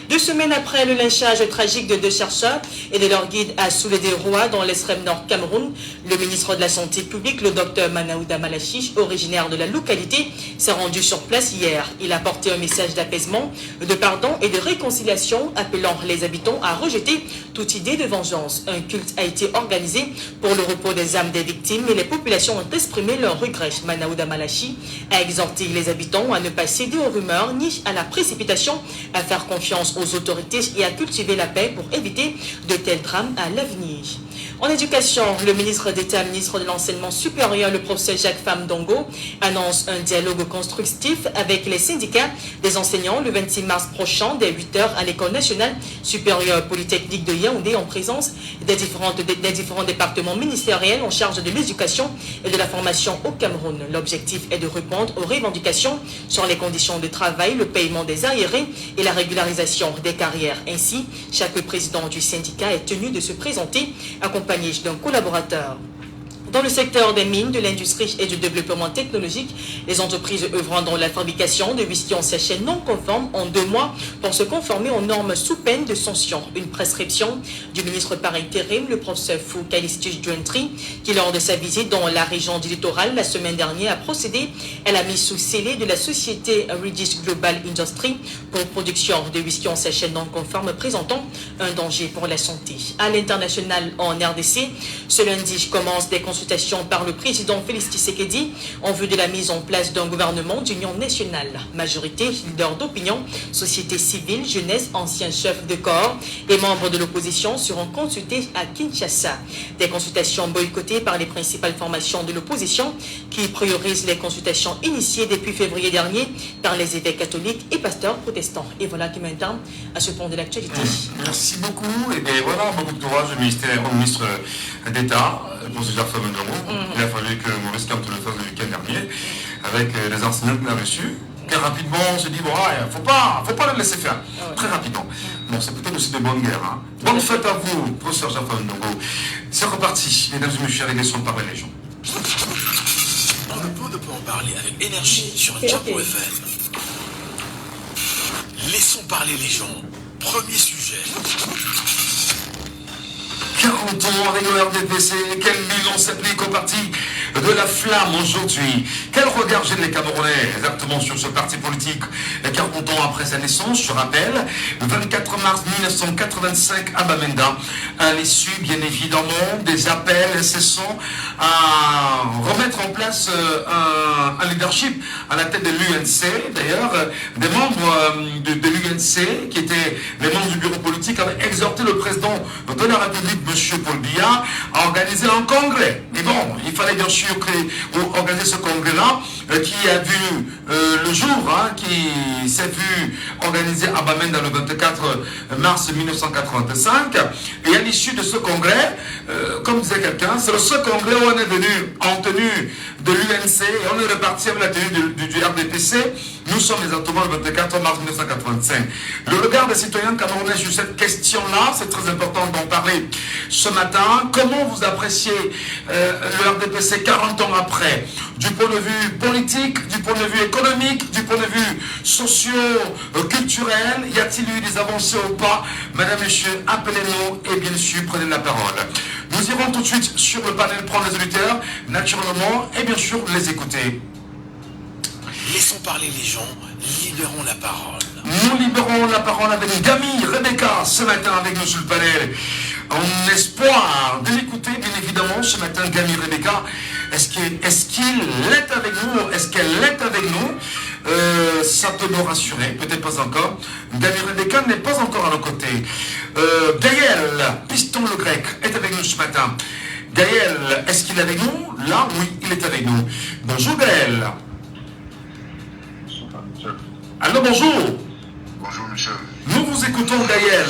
2 semaines après le lynchage tragique de 2 chercheurs et de leur guide à Soulé-des-Rois dans l'extrême nord Cameroun, le ministre de la Santé publique, le docteur Manaouda Malachiche, originaire de la localité, s'est rendu sur place hier. Il a apporté un message d'apaisement, de pardon et de réconciliation, appelant les habitants à rejeter toute idée de vengeance. Un culte a été organisé pour le repos des âmes des victimes et les populations ont exprimé leur regret. Manaouda Malachi a exhorté les habitants à ne pas céder aux rumeurs ni à la précipitation, à faire confiance aux autorités et à cultiver la paix pour éviter de tels drames à l'avenir. En éducation, le ministre d'État, ministre de l'Enseignement supérieur, le professeur Jacques Famdongo, annonce un dialogue constructif avec les syndicats des enseignants le 26 mars prochain dès 8h à l'École nationale supérieure polytechnique de Yaoundé en présence des différents départements ministériels en charge de l'éducation et de la formation au Cameroun. L'objectif est de répondre aux revendications sur les conditions de travail, le paiement des arriérés et la régularisation des carrières. Ainsi, chaque président du syndicat est tenu de se présenter accompagné d'un collaborateur. Dans le secteur des mines, de l'industrie et du développement technologique, les entreprises œuvrant dans la fabrication de whisky en sachet non conformes ont 2 mois pour se conformer aux normes sous peine de sanction. Une prescription du ministre par intérim, le professeur Fou Kalistus Djouentri, qui lors de sa visite dans la région du littoral la semaine dernière a procédé à la mise sous scellé de la société Regis Global Industry pour production de whisky en sachet non conformes présentant un danger pour la santé. À l'international en RDC, ce lundi commence des consultations par le président Félix Tshisekedi en vue de la mise en place d'un gouvernement d'union nationale. Majorité, leaders d'opinion, société civile, jeunesse, anciens chefs de corps et membres de l'opposition seront consultés à Kinshasa. Des consultations boycottées par les principales formations de l'opposition qui priorisent les consultations initiées depuis février dernier par les évêques catholiques et pasteurs protestants. Et voilà qui met un terme à ce point de l'actualité. Merci beaucoup. Et bien voilà, beaucoup de courage au ministre d'État pour ce genre de phénomène. Il a fallu que Maurice Kamto le fasse le week-end dernier avec les enseignants qu'il a reçus. Et rapidement, on se dit, bon, faut pas le laisser faire. Très rapidement. Bon, c'est peut-être aussi de bonnes guerres. Hein. Bonne fête à vous, professeur Jaffa Ndongo. C'est reparti, mesdames et messieurs, avec les sons par les légions. On ne peut en parler avec énergie sur Diapo FM. Laissons parler les gens. Premier sujet. 40 ans avec le RDPC, quel bilan s'applique au parti de la flamme aujourd'hui? Quel regard gêne les Camerounais exactement sur ce parti politique 40 ans après sa naissance? Je rappelle, le 24 mars 1985 à Bamenda, à l'issue bien évidemment des appels incessants à remettre en place un leadership à la tête de l'UNC. D'ailleurs, des membres de l'UNC, qui étaient les membres du bureau politique, avaient exhorté le président de la République, M. Paul Biya, à organiser un congrès. Mais bon, il fallait bien sûr organiser ce congrès-là, qui a vu le jour, hein, qui s'est vu organisé à Bamenda le 24 mars 1985. Et à l'issue de ce congrès, comme disait quelqu'un, c'est le seul congrès où on est venu en tenue de l'UNC et on est reparti avec la tenue du RDPC. Nous sommes exactement le 24 mars 1985. Le regard des citoyens camerounais sur cette question-là, c'est très important d'en parler ce matin. Comment vous appréciez le RDPC 40 ans après, du point de vue politique, du point de vue économique, du point de vue socio-culturel? Y a-t-il eu des avancées ou pas? Madame, Messieurs, appelez-nous et bien sûr, prenez la parole. Nous irons tout de suite sur le panel prendre les auditeurs, naturellement, et bien sûr, les écouter. Laissons parler les gens, libérons la parole. Nous libérons la parole avec Gami Rebecca ce matin avec nous sur le panel. En espoir de l'écouter, bien évidemment, ce matin, Gami Rebecca, est-ce qu'il est avec nous? Est-ce qu'elle est avec nous? Ça peut nous rassurer, peut-être pas encore. Gami Rebecca n'est pas encore à nos côtés. Gaël, Piston le Grec, est avec nous ce matin. Gaël, est-ce qu'il est avec nous? Là, oui, il est avec nous. Bonjour Gaël. Allô, bonjour. Bonjour Michel. Nous vous écoutons Gaël.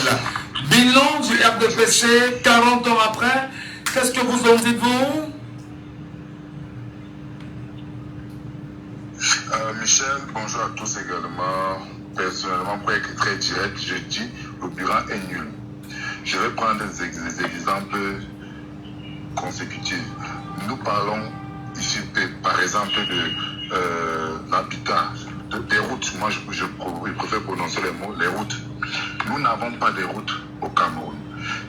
Bilan du RDPC 40 ans après, qu'est-ce que vous en dites-vous? Michel, bonjour à tous également. Personnellement, pour être très direct, je dis le bilan est nul. Je vais prendre des exemples consécutifs. Nous parlons ici, par exemple, de l'habitat, des routes. Moi, je préfère prononcer les mots, les routes. Nous n'avons pas de routes au Cameroun.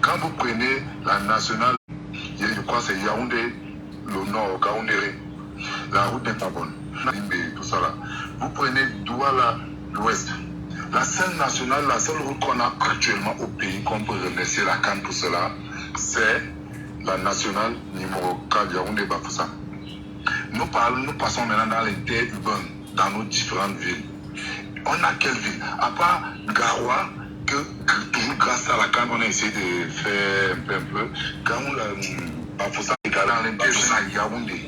Quand vous prenez la nationale, je crois que c'est Yaoundé, le nord, Gaoundéré, la route n'est pas bonne. Tout ça là. Vous prenez Douala, l'ouest. La seule nationale, la seule route qu'on a actuellement au pays, qu'on peut remercier la CAN pour cela, c'est la nationale numéro 4 Yaoundé-Bafoussa. Nous passons maintenant dans l'interurbain, dans nos différentes villes. On a quelle ville? À part Garoua, que toujours grâce à la CAN, on a essayé de faire un peu. Bafoussa, dans l'intérieur, Yaoundé,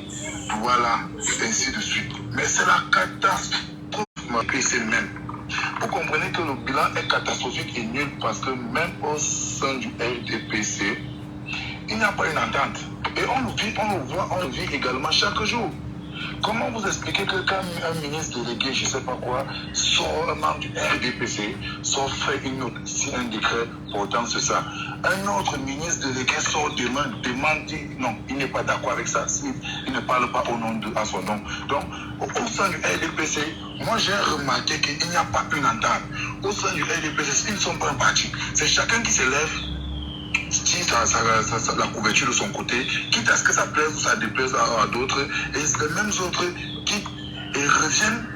Douala, et ainsi de suite. Mais c'est la catastrophe que c'est le même. Vous comprenez que le bilan est catastrophique et nul parce que même au sein du RDPC, il n'y a pas une entente. Et on le vit également chaque jour. Comment vous expliquez que quand un ministre délégué, je ne sais pas quoi, sort un membre du RDPC, sort fait une autre, signe un décret portant sur ça. Un autre ministre délégué sort demain, demande, dit non, il n'est pas d'accord avec ça, il ne parle pas au nom à son nom. Donc, au sein du RDPC, moi j'ai remarqué qu'il n'y a pas une entente. Au sein du RDPC, ils ne sont pas un parti. C'est chacun qui se lève, tire la couverture de son côté, quitte à ce que ça plaise ou ça déplaise à d'autres, et les mêmes autres qui reviennent,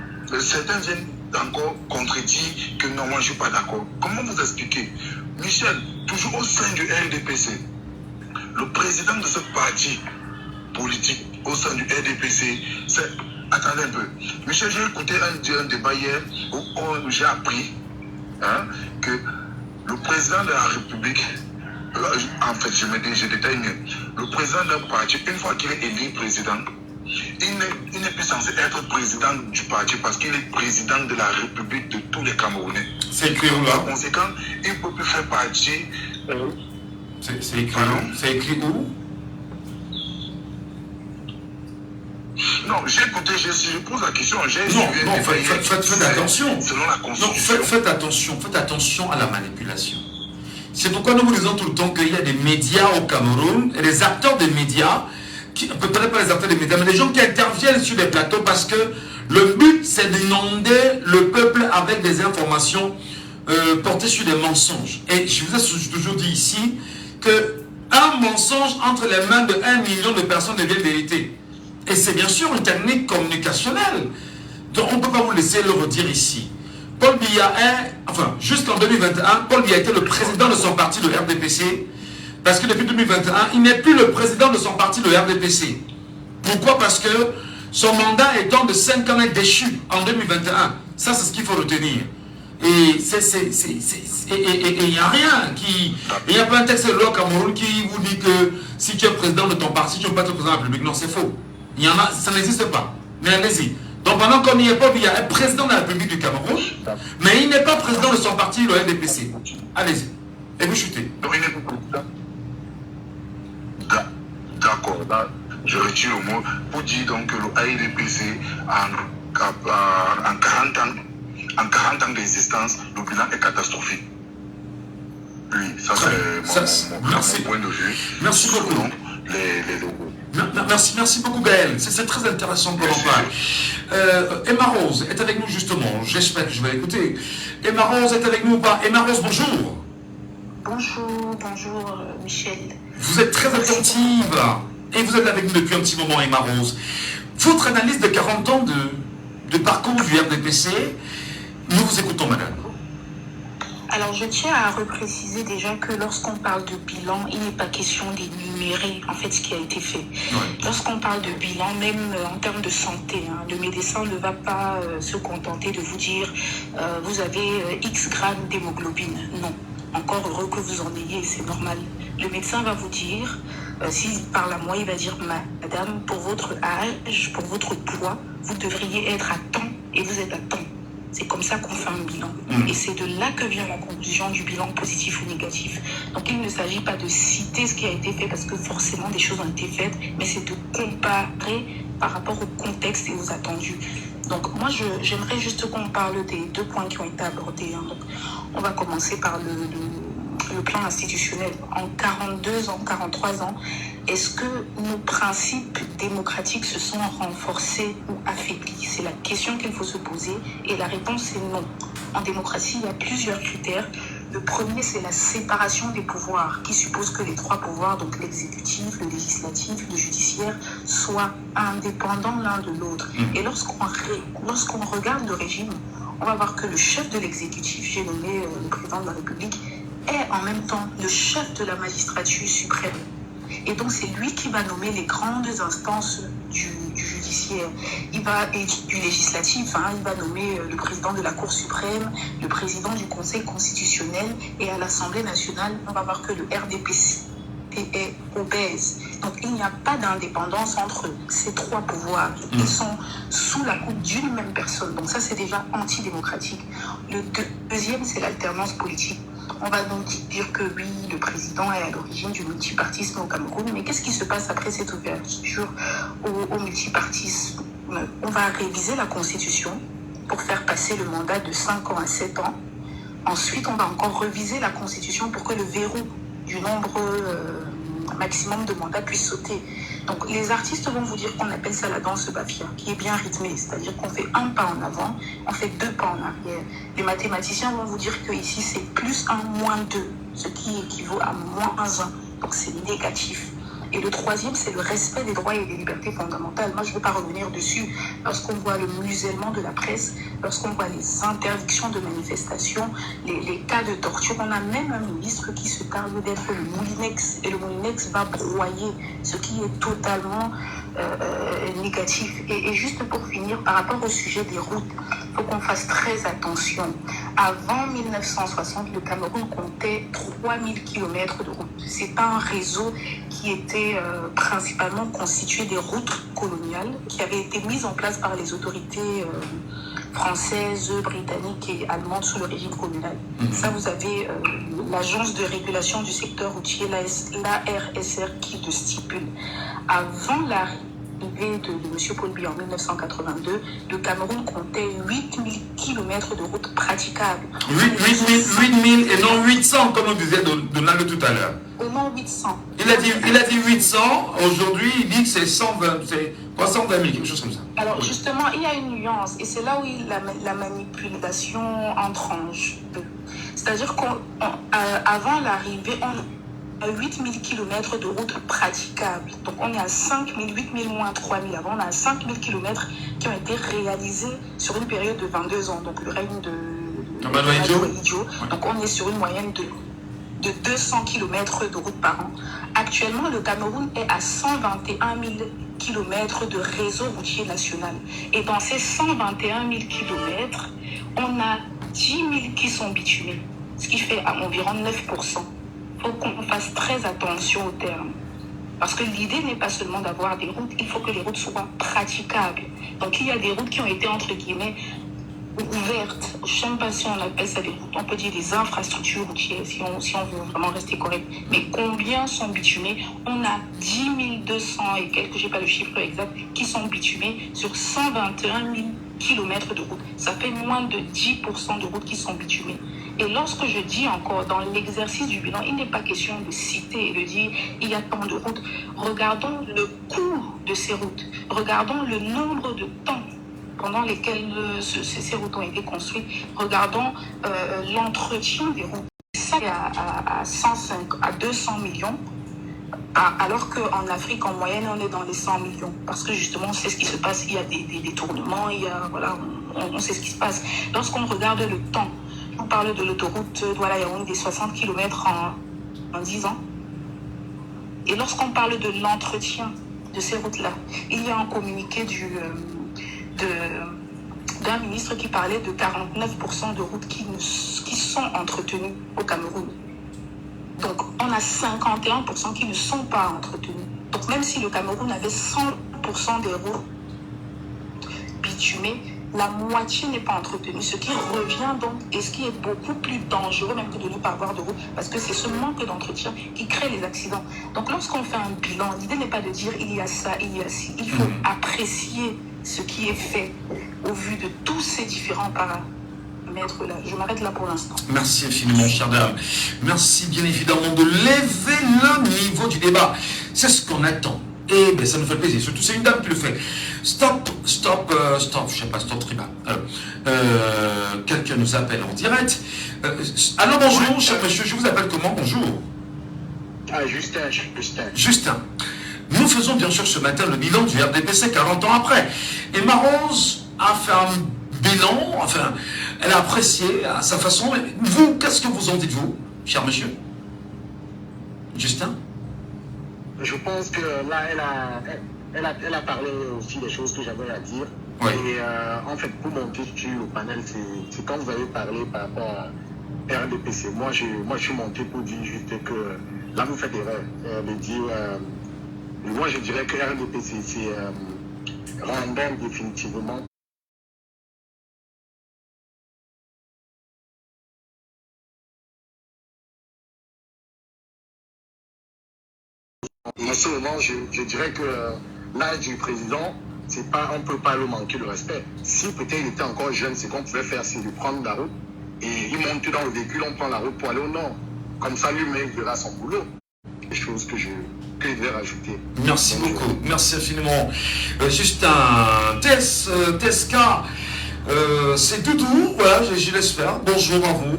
certains viennent encore contredire que non, moi je ne suis pas d'accord. Comment vous expliquez? Michel, toujours au sein du RDPC, le président de ce parti politique au sein du RDPC, c'est... Attendez un peu. Michel, j'ai écouté un débat hier où j'ai appris que le président de la République, en fait, je détaille mieux. Le président d'un parti, une fois qu'il est élu président, il n'est plus censé être président du parti parce qu'il est président de la République de tous les Camerounais. C'est écrit où là? Par conséquent, il ne peut plus faire partie. C'est écrit où? C'est écrit où? Non, j'ai écouté, je pose la question. Non, faites attention. Selon la Constitution. Non, faites attention à la manipulation. C'est pourquoi nous vous disons tout le temps qu'il y a des médias au Cameroun, et des acteurs des médias, peut-être pas les acteurs des médias, mais des gens qui interviennent sur des plateaux parce que le but c'est d'inonder le peuple avec des informations portées sur des mensonges. Et je vous ai toujours dit ici que un mensonge entre les mains de 1 million de personnes devient vérité. Et c'est bien sûr une technique communicationnelle. Donc on ne peut pas vous laisser le redire ici. Paul Biya jusqu'en 2021, Paul Biya était le président de son parti, le RDPC, parce que depuis 2021, il n'est plus le président de son parti, le RDPC. Pourquoi? Parce que son mandat étant de 5 ans est déchu en 2021. Ça, c'est ce qu'il faut retenir. Et il n'y a rien il n'y a pas un texte de loi au Cameroun qui vous dit que si tu es président de ton parti, tu ne peux pas être président de la République. Non, c'est faux. Il y en a, ça n'existe pas. Mais allez-y. Donc pendant qu'on n'y est pas, il y a un président de la République du Cameroun, mais il n'est pas président de son parti, le RDPC. Allez-y. Et vous chutez. Donc il n'est pas président. D'accord. Là, je retire le mot pour dire donc que le RDPC, en 40 ans d'existence, le bilan est catastrophique. Oui, ça c'est mon point de vue. Merci beaucoup. Merci beaucoup Gaël, c'est très intéressant qu'on en parle. Emma Rose est avec nous justement, j'espère que je vais l'écouter. Emma Rose est avec nous ou pas? Emma Rose, bonjour. Bonjour Michel. Vous êtes très attentive et vous êtes avec nous depuis un petit moment, Emma Rose. Votre analyse de 40 ans de parcours du RDPC, nous vous écoutons madame. Alors, je tiens à repréciser déjà que lorsqu'on parle de bilan, il n'est pas question d'énumérer en fait ce qui a été fait. Ouais. Lorsqu'on parle de bilan, même en termes de santé, le médecin ne va pas se contenter de vous dire vous avez X grammes d'hémoglobine. Non. Encore heureux que vous en ayez, c'est normal. Le médecin va vous dire, s'il parle à moi, il va dire madame, pour votre âge, pour votre poids, vous devriez être à temps et vous êtes à temps. C'est comme ça qu'on fait un bilan. Et c'est de là que vient la conclusion du bilan positif ou négatif. Donc il ne s'agit pas de citer ce qui a été fait parce que forcément des choses ont été faites, mais c'est de comparer par rapport au contexte et aux attendus. Donc moi j'aimerais juste qu'on parle des 2 points qui ont été abordés. Donc on va commencer par le plan institutionnel. En 42 ans, 43 ans, est-ce que nos principes démocratiques se sont renforcés ou affaiblis? C'est la question qu'il faut se poser et la réponse est non. En démocratie, il y a plusieurs critères. Le premier, c'est la séparation des pouvoirs, qui suppose que les 3 pouvoirs, donc l'exécutif, le législatif, le judiciaire, soient indépendants l'un de l'autre. Et lorsqu'on regarde le régime, on va voir que le chef de l'exécutif, j'ai nommé le président de la République, est en même temps le chef de la magistrature suprême. Et donc c'est lui qui va nommer les grandes instances du judiciaire. Et du législatif, il va nommer le président de la Cour suprême, le président du Conseil constitutionnel, et à l'Assemblée nationale, on va voir que le RDPC est obèse. Donc il n'y a pas d'indépendance entre ces 3 pouvoirs. Ils sont sous la coupe d'une même personne. Donc ça, c'est déjà antidémocratique. Le deuxième, c'est l'alternance politique. On va donc dire que oui, le président est à l'origine du multipartisme au Cameroun, mais qu'est-ce qui se passe après cette ouverture au multipartisme. On va réviser la Constitution pour faire passer le mandat de 5 ans à 7 ans. Ensuite, on va encore réviser la Constitution pour que le verrou du nombre maximum de mandats puisse sauter. Donc, les artistes vont vous dire qu'on appelle ça la danse bafia, qui est bien rythmée, c'est-à-dire qu'on fait un pas en avant, on fait 2 pas en arrière. Les mathématiciens vont vous dire que ici c'est plus 1, moins 2, ce qui équivaut à moins 1. Donc, c'est négatif. Et le troisième, c'est le respect des droits et des libertés fondamentales. Moi, je ne veux pas revenir dessus. Lorsqu'on voit le musellement de la presse, lorsqu'on voit les interdictions de manifestations, les cas de torture, on a même un ministre qui se targue d'être le Moulinex. Et le Moulinex va broyer, ce qui est totalement négatif. Et juste pour finir, par rapport au sujet des routes, il faut qu'on fasse très attention. Avant 1960, le Cameroun comptait 3000 km de routes. C'est un réseau qui était principalement constitué des routes coloniales qui avaient été mises en place par les autorités françaises, britanniques et allemandes sous le régime communal. Ça, vous avez l'agence de régulation du secteur routier, l'ARSR, qui le stipule. Avant l'arrivée de M. Paul Biya en 1982, le Cameroun comptait 8000 km de routes praticables. 8000 et non 800, comme on disait Donald tout à l'heure. Non, 800. Il a dit 800, aujourd'hui il dit que c'est 120, c'est 320 000, quelque chose comme ça. Alors justement, il y a une nuance, et c'est là où la manipulation entre en jeu. C'est-à-dire qu'avant l'arrivée, on a 8000 km de routes praticables. Donc on est à 5000, 8000 moins 3000. Avant, on a 5000 km qui ont été réalisés sur une période de 22 ans. Donc le règne de Idio. Donc on est sur une moyenne de 200 km de route par an. Actuellement, le Cameroun est à 121 000 km de réseau routier national. Et dans ces 121 000 km, on a 10 000 qui sont bitumés, ce qui fait à environ 9%. Il faut qu'on fasse très attention aux termes. Parce que l'idée n'est pas seulement d'avoir des routes, il faut que les routes soient praticables. Donc il y a des routes qui ont été, entre guillemets, ouvertes. Je ne sais pas si on appelle ça des routes, on peut dire des infrastructures routières, si on veut vraiment rester correct. Mais combien sont bitumés? On a 10 200 et quelques, je n'ai pas le chiffre exact, qui sont bitumés sur 121 000 km de route. Ça fait moins de 10% de routes qui sont bitumées. Et lorsque je dis encore, dans l'exercice du bilan, il n'est pas question de citer et de dire il y a tant de routes. Regardons le coût de ces routes. Regardons le nombre de temps pendant lesquels ces routes ont été construites. Regardons l'entretien des routes. Ça est à 200 millions. Alors qu'en Afrique, en moyenne, on est dans les 100 millions. Parce que justement, on sait ce qui se passe. Il y a des détournements, on sait ce qui se passe. Lorsqu'on regarde le temps, on parle de l'autoroute Douala-Yaoundé des 60 km en 10 ans. Et lorsqu'on parle de l'entretien de ces routes-là, il y a un communiqué d'un ministre qui parlait de 49% de routes qui sont entretenues au Cameroun. Donc, on a 51% qui ne sont pas entretenues. Donc, même si le Cameroun avait 100% des routes bitumées, la moitié n'est pas entretenue, ce qui revient donc, et ce qui est beaucoup plus dangereux même que de ne pas avoir de route, parce que c'est ce manque d'entretien qui crée les accidents. Donc lorsqu'on fait un bilan, l'idée n'est pas de dire il y a ça, il y a ci, il faut apprécier ce qui est fait au vu de tous ces différents paramètres là. Je m'arrête là pour l'instant. Merci infiniment, chère dame. Merci bien évidemment de lever le niveau du débat. C'est ce qu'on attend. Et bien, ça nous fait plaisir. Surtout, c'est une dame qui le fait. Stop, je sais pas, stop tribal. Quelqu'un nous appelle en direct. Alors, bonjour, cher monsieur, je vous appelle comment? Bonjour. Justin. Nous faisons bien sûr ce matin le bilan du RDPC 40 ans après. Et Marose a fait un bilan, enfin, elle a apprécié à sa façon. Vous, qu'est-ce que vous en dites-vous, cher monsieur? Justin? Je pense que là, elle a parlé aussi des choses que j'avais à dire. Oui. Et en fait, pour monter sur le panel, c'est quand vous avez parlé par rapport à RDPC. Moi, je suis monté pour dire juste que là, vous faites erreur de dire. Moi, je dirais que RDPC, c'est random définitivement. En ce moment, je dirais que l'âge du président, c'est pas, on ne peut pas lui manquer de respect. Si peut-être il était encore jeune, c'est qu'on pouvait faire, c'est de prendre la route et il monte dans le véhicule, on prend la route pour aller au nord. Comme ça, lui-même verra son boulot. Des choses que je devais rajouter. Merci beaucoup, merci infiniment. Juste un TSK, c'est Doudou, voilà, je l'espère. Bonjour à vous.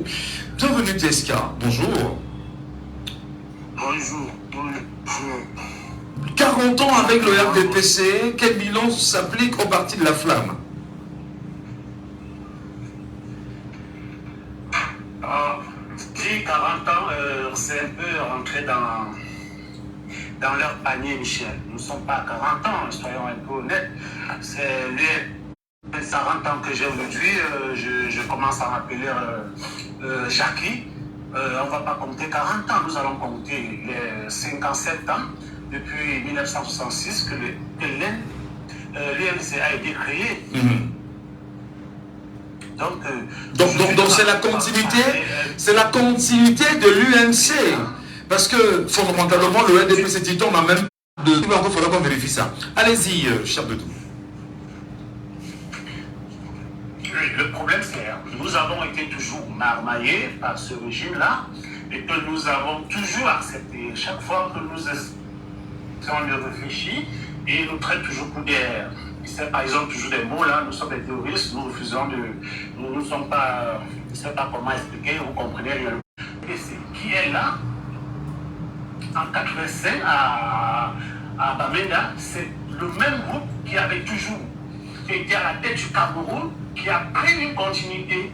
Bienvenue TSK, bonjour. Bonjour. 40 ans avec le RDPC, quel bilan s'applique au parti de la Flamme? Dit 40 ans, c'est un peu rentré dans leur panier, Michel. Nous ne sommes pas à 40 ans, soyons un peu honnêtes. C'est les 40 ans que j'ai aujourd'hui, je commence à m'appeler Jackie. On ne va pas compter 40 ans, nous allons compter les 57 ans depuis 1966 que l'UNC a été créé. Donc c'est la continuité de l'UNC. Parce que fondamentalement le RDPC Titon n'a même de... Il faudra qu'on vérifie ça. Allez-y, cher Doudou. Le problème, c'est que nous avons été toujours marmaillés par ce régime-là et que nous avons toujours accepté. Chaque fois que nous essayons de réfléchir, et ils nous traitent toujours pour des... Par exemple, toujours des mots là, nous sommes des terroristes, nous refusons de... Nous ne sommes pas... Je ne sais pas comment expliquer, vous comprenez rien. Qui est là, en 85 à Bamenda, c'est le même groupe qui avait toujours été à la tête du Cameroun, qui a pris une continuité.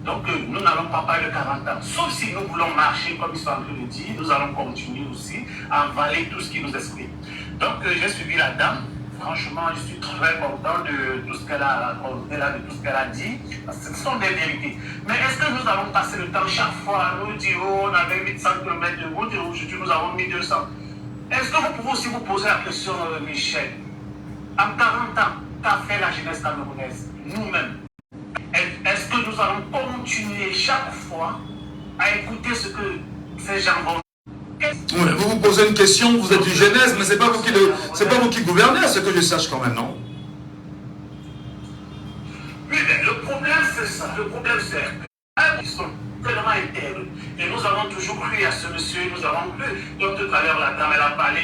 Donc nous n'allons pas parler de 40 ans. Sauf si nous voulons marcher, comme ils sont en train de dire, nous allons continuer aussi à avaler tout ce qui nous explique. Donc j'ai suivi la dame. Franchement, je suis très content de tout ce qu'elle a raconté, de tout ce qu'elle a dit. Parce que ce sont des vérités. Mais est-ce que nous allons passer le temps chaque fois à nous dire oh, on avait 800 km de route et aujourd'hui nous avons 1200? Est-ce que vous pouvez aussi vous poser la question, Michel? En 40 ans, qu'a fait la jeunesse camerounaise, nous-mêmes? Est-ce que nous allons continuer chaque fois à écouter ce que ces gens vont dire? Ouais, vous vous posez une question, vous êtes une jeunesse, mais c'est pas vous qui gouvernez, à ce que je sache quand même, non? Oui, mais le problème c'est ça. Le problème c'est qu'ils sont tellement intègres. Et nous avons toujours cru à ce monsieur, nous avons cru. Donc tout à l'heure, la dame, elle a parlé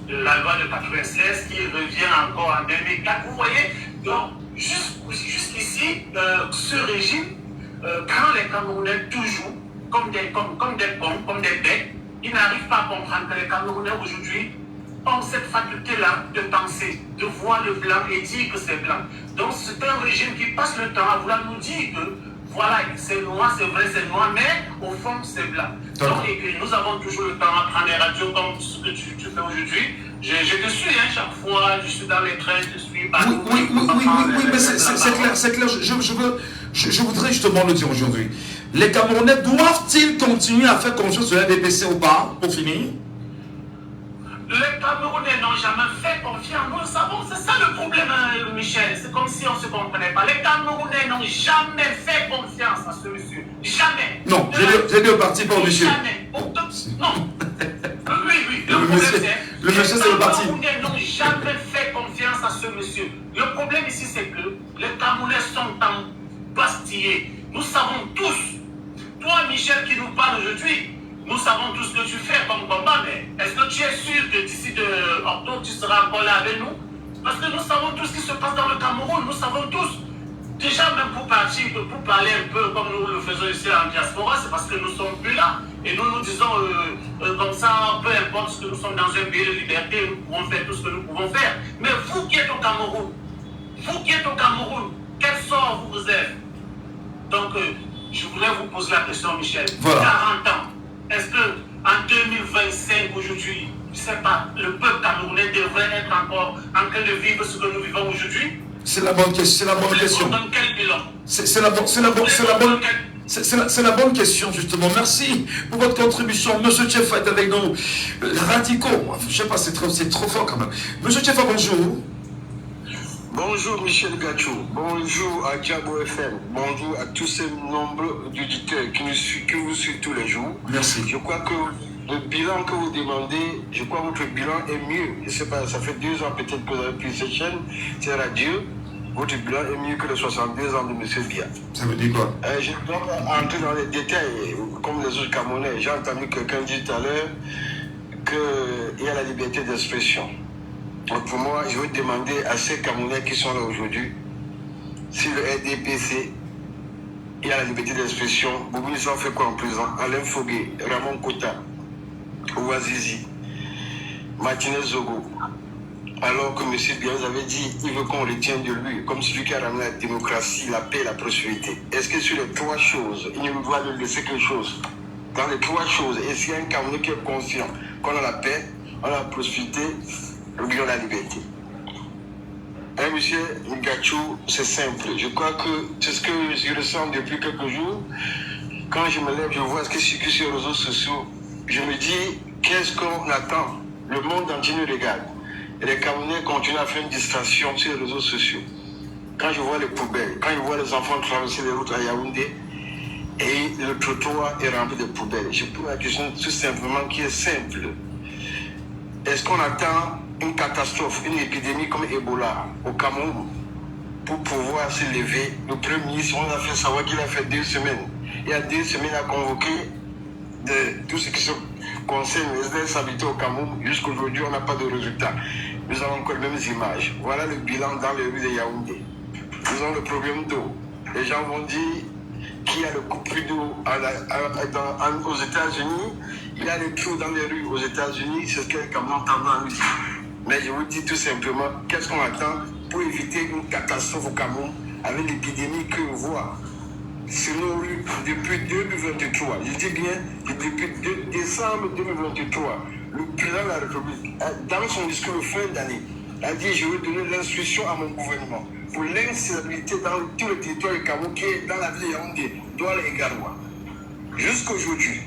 de la loi de 96 qui revient encore en 2004. Vous voyez, donc jusqu'ici, ce régime prend les Camerounais toujours comme des cons, comme des bêtes. Ils n'arrivent pas à comprendre que les Camerounais aujourd'hui ont cette faculté-là de penser, de voir le blanc et dire que c'est blanc. Donc c'est un régime qui passe le temps à vouloir nous dire que voilà, c'est noir, c'est vrai, c'est noir, mais au fond c'est blanc. Donc et nous avons toujours le temps à prendre les radios comme ce que tu fais aujourd'hui. Je te suis, hein, chaque fois, je suis dans les trains, je suis partout. Oui, mais c'est clair, je voudrais justement le dire aujourd'hui. Les Camerounais doivent-ils continuer à faire confiance au RDPC ou pas, pour finir? Les Camerounais n'ont jamais fait confiance, nous le savons, c'est ça le problème, Michel. C'est comme si on ne se comprenait pas. Les Camerounais n'ont jamais fait confiance à ce monsieur. Jamais. Non, j'ai dit au parti, pas au monsieur. Jamais. Non. Oui. Le monsieur, c'est le parti. Les Camerounais n'ont jamais fait confiance à ce monsieur. Le problème ici, c'est que les Camerounais sont embastillés. Nous savons tous. Toi, Michel, qui nous parle aujourd'hui, nous savons tout ce que tu fais comme combat, mais est-ce que tu es sûr que d'ici octobre, tu seras encore là avec nous? Parce que nous savons tout ce qui se passe dans le Cameroun, nous savons tous. Déjà, même pour parler un peu comme nous le faisons ici en diaspora, c'est parce que nous ne sommes plus là. Et nous nous disons comme ça, peu importe ce que nous sommes dans un pays de liberté, nous pouvons faire tout ce que nous pouvons faire. Mais vous qui êtes au Cameroun, quel sort vous réserve? Donc, je voulais vous poser la question, Michel. Voilà. 40 ans. Est-ce qu'en 2025, aujourd'hui, je ne sais pas, le peuple camerounais devrait être encore en train de vivre ce que nous vivons aujourd'hui? C'est la bonne question. Dans quel bilan? C'est la bonne question, justement. Merci pour votre contribution. Monsieur Tchefa est avec nous. Radicaux, je ne sais pas, c'est trop fort quand même. Monsieur Tchefa, bonjour. Bonjour Michel Gachou, bonjour à Diabo FM, bonjour à tous ces nombreux auditeurs qui vous suivent tous les jours. Merci. Je crois que le bilan que vous demandez, je crois que votre bilan est mieux. Je ne sais pas, ça fait 2 ans peut-être que vous avez pris cette chaîne, c'est radieux. Votre bilan est mieux que les 62 ans de M. Biya. Ça veut dire quoi? Je ne dois pas entrer dans les détails, comme les autres Camerounais. J'ai entendu quelqu'un dire tout à l'heure qu'il y a la liberté d'expression. Donc pour moi, je veux demander à ces Camerounais qui sont là aujourd'hui, si le RDPC, il y a la liberté d'expression, Boubou Nissa fait quoi en prison? Alain Fogué, Ramon Kota, Ouazizi, Martinez Zogo. Alors que M. Biya nous avait dit, il veut qu'on retienne de lui, comme celui qui a ramené la démocratie, la paix et la prospérité. Est-ce que sur les 3 choses, il nous doit nous laisser quelque chose? Dans les 3 choses, est-ce qu'il y a un Camerounais qui est conscient qu'on a la paix, on a la prospérité, ou bien on a la liberté? Monsieur Ngachou, c'est simple. Je crois que c'est ce que je ressens depuis quelques jours. Quand je me lève, je vois ce qui circule sur les réseaux sociaux. Je me dis, qu'est-ce qu'on attend? Le monde entier nous regarde. Et les Camerounais continuent à faire une distraction sur les réseaux sociaux. Quand je vois les poubelles, quand je vois les enfants traverser les routes à Yaoundé, et le trottoir est rempli de poubelles, je pose la question tout simplement qui est simple. Est-ce qu'on attend une catastrophe, une épidémie comme Ebola au Cameroun pour pouvoir se lever? Le Premier ministre, on a fait savoir qu'il a fait 2 semaines. Il y a 2 semaines, il a convoqué de tout ce qui se concerne les habitants au Cameroun. Jusqu'aujourd'hui, on n'a pas de résultat. Nous avons encore les mêmes images. Voilà le bilan dans les rues de Yaoundé. Nous avons le problème d'eau. Les gens vont dire qu'il y a le coupure d'eau aux États-Unis. Il y a les trous dans les rues aux États-Unis. C'est ce que les Camerounais entendent à nous dire. Mais je vous dis tout simplement, qu'est-ce qu'on attend pour éviter une catastrophe au Cameroun avec l'épidémie que l'on voit sur nos rues depuis 2023. Je dis bien, depuis décembre 2023, le président de la République, dans son discours de fin d'année, a dit: je vais donner l'instruction à mon gouvernement pour l'instabilité dans tout le territoire du Cameroun qui est dans la ville de Yaoundé, Douala et Garoua. Jusqu'à aujourd'hui,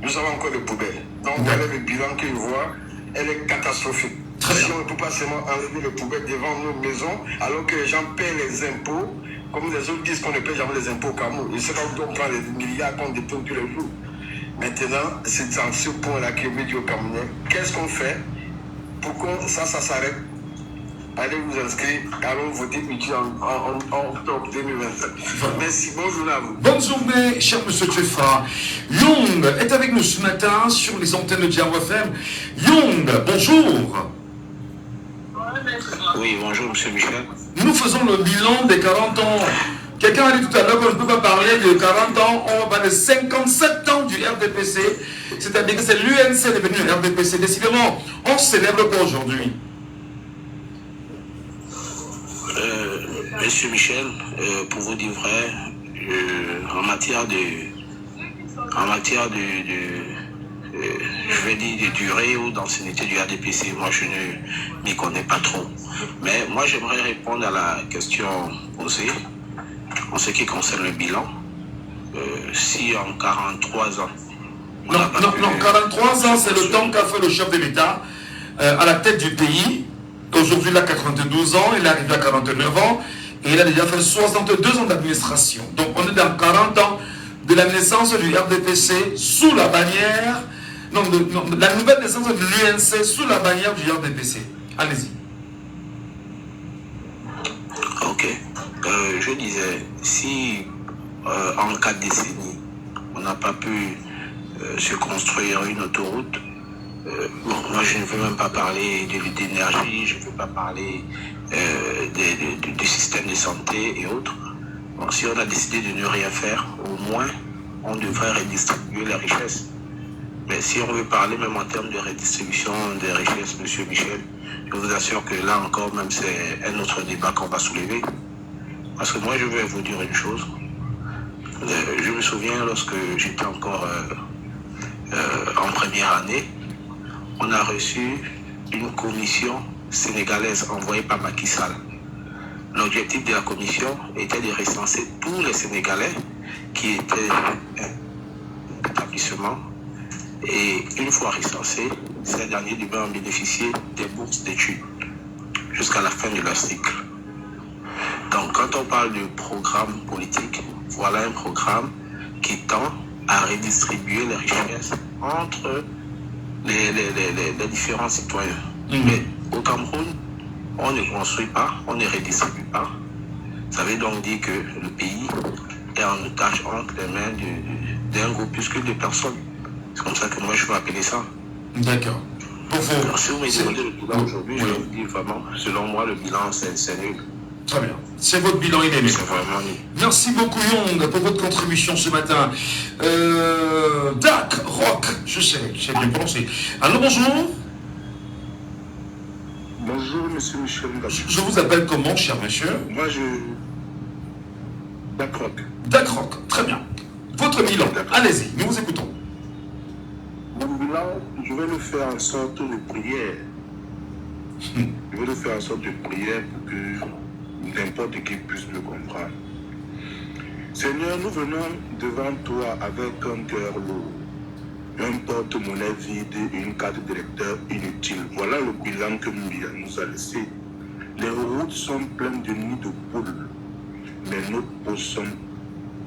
nous avons encore des poubelles. Donc, voilà le bilan que je vois, elle est catastrophique. Si on ne peut pas seulement enlever les poubelles devant nos maisons, alors que les gens paient les impôts, comme les autres disent qu'on ne paie jamais les impôts au Cameroun. Ils savent qu'on prend les milliards qu'on dépose tous les jours. Maintenant, c'est dans ce point-là que je veux dire aux Camerounais, qu'est-ce qu'on fait pour que ça s'arrête? Allez vous inscrire, allons voter utile en octobre 2027. Merci, bonne journée à vous. Bonne journée, cher monsieur Tchefa. Young est avec nous ce matin sur les antennes de Djambo FM. Young, bonjour. Oui, bonjour monsieur Michel. Nous faisons le bilan des 40 ans. Quelqu'un a dit tout à l'heure qu'on ne peut pas parler de 40 ans, on va parler de 57 ans du RDPC. C'est-à-dire que c'est l'UNC devenu le RDPC. Décidément, on célèbre quoi aujourd'hui? Monsieur Michel, pour vous dire vrai, en matière de je vais dire de durée ou d'ancienneté du RDPC, moi je ne m'y connais pas trop. Mais moi j'aimerais répondre à la question posée en ce qui concerne le bilan. Si en 43 ans... Non, 43 ans, c'est le temps qu'a fait le chef de l'État à la tête du pays. Aujourd'hui, il a 92 ans, il est arrivé à 49 ans, et il a déjà fait 62 ans d'administration. Donc, on est dans 40 ans de la naissance du RDPC sous la bannière, la nouvelle naissance de l'UNC sous la bannière du RDPC. Allez-y. Ok. Je disais, si en 4 décennies, on n'a pas pu se construire une autoroute, moi je ne veux même pas parler d'énergie, je ne veux pas parler du système de santé et autres. Bon, si on a décidé de ne rien faire, au moins on devrait redistribuer les richesses. Mais si on veut parler même en termes de redistribution des richesses, monsieur Michel, je vous assure que là encore même c'est un autre débat qu'on va soulever. Parce que moi je vais vous dire une chose. Je me souviens lorsque j'étais encore en première année, on a reçu une commission sénégalaise envoyée par Macky Sall. L'objectif de la commission était de recenser tous les Sénégalais qui étaient dans l'établissement. Et une fois recensés, ces derniers devaient en bénéficier des bourses d'études jusqu'à la fin de leur cycle. Donc quand on parle de programme politique, voilà un programme qui tend à redistribuer les richesses entre les différents citoyens. Mais au Cameroun, on ne construit pas, on ne redistribue pas. Ça veut donc dire que le pays est en otage entre les mains d'un groupuscule de personnes. C'est comme ça que moi je vais appeler ça. D'accord. Alors, si vous me demandez le bilan aujourd'hui, je vais vous dire vraiment, selon moi, le bilan c'est nul. Très bien. C'est votre bilan, il est nul. C'est vraiment nul. Merci beaucoup Young pour votre contribution ce matin. Dak Rock, je sais bien prononcé. Alors bonjour. Bonjour monsieur Michel. Je vous appelle comment, cher monsieur? Moi Dak Rock. Dak Rock, très bien. Votre bilan, allez-y, nous vous écoutons. Mon bilan, je vais le faire en sorte de prière. Je vais le faire en sorte de prière pour que n'importe qui puisse me comprendre. Seigneur, nous venons devant toi avec un cœur lourd, un porte-monnaie vide et une carte de lecteur inutile. Voilà le bilan que Mbia nous a laissé. Les routes sont pleines de nids de poules, mais nos peaux sont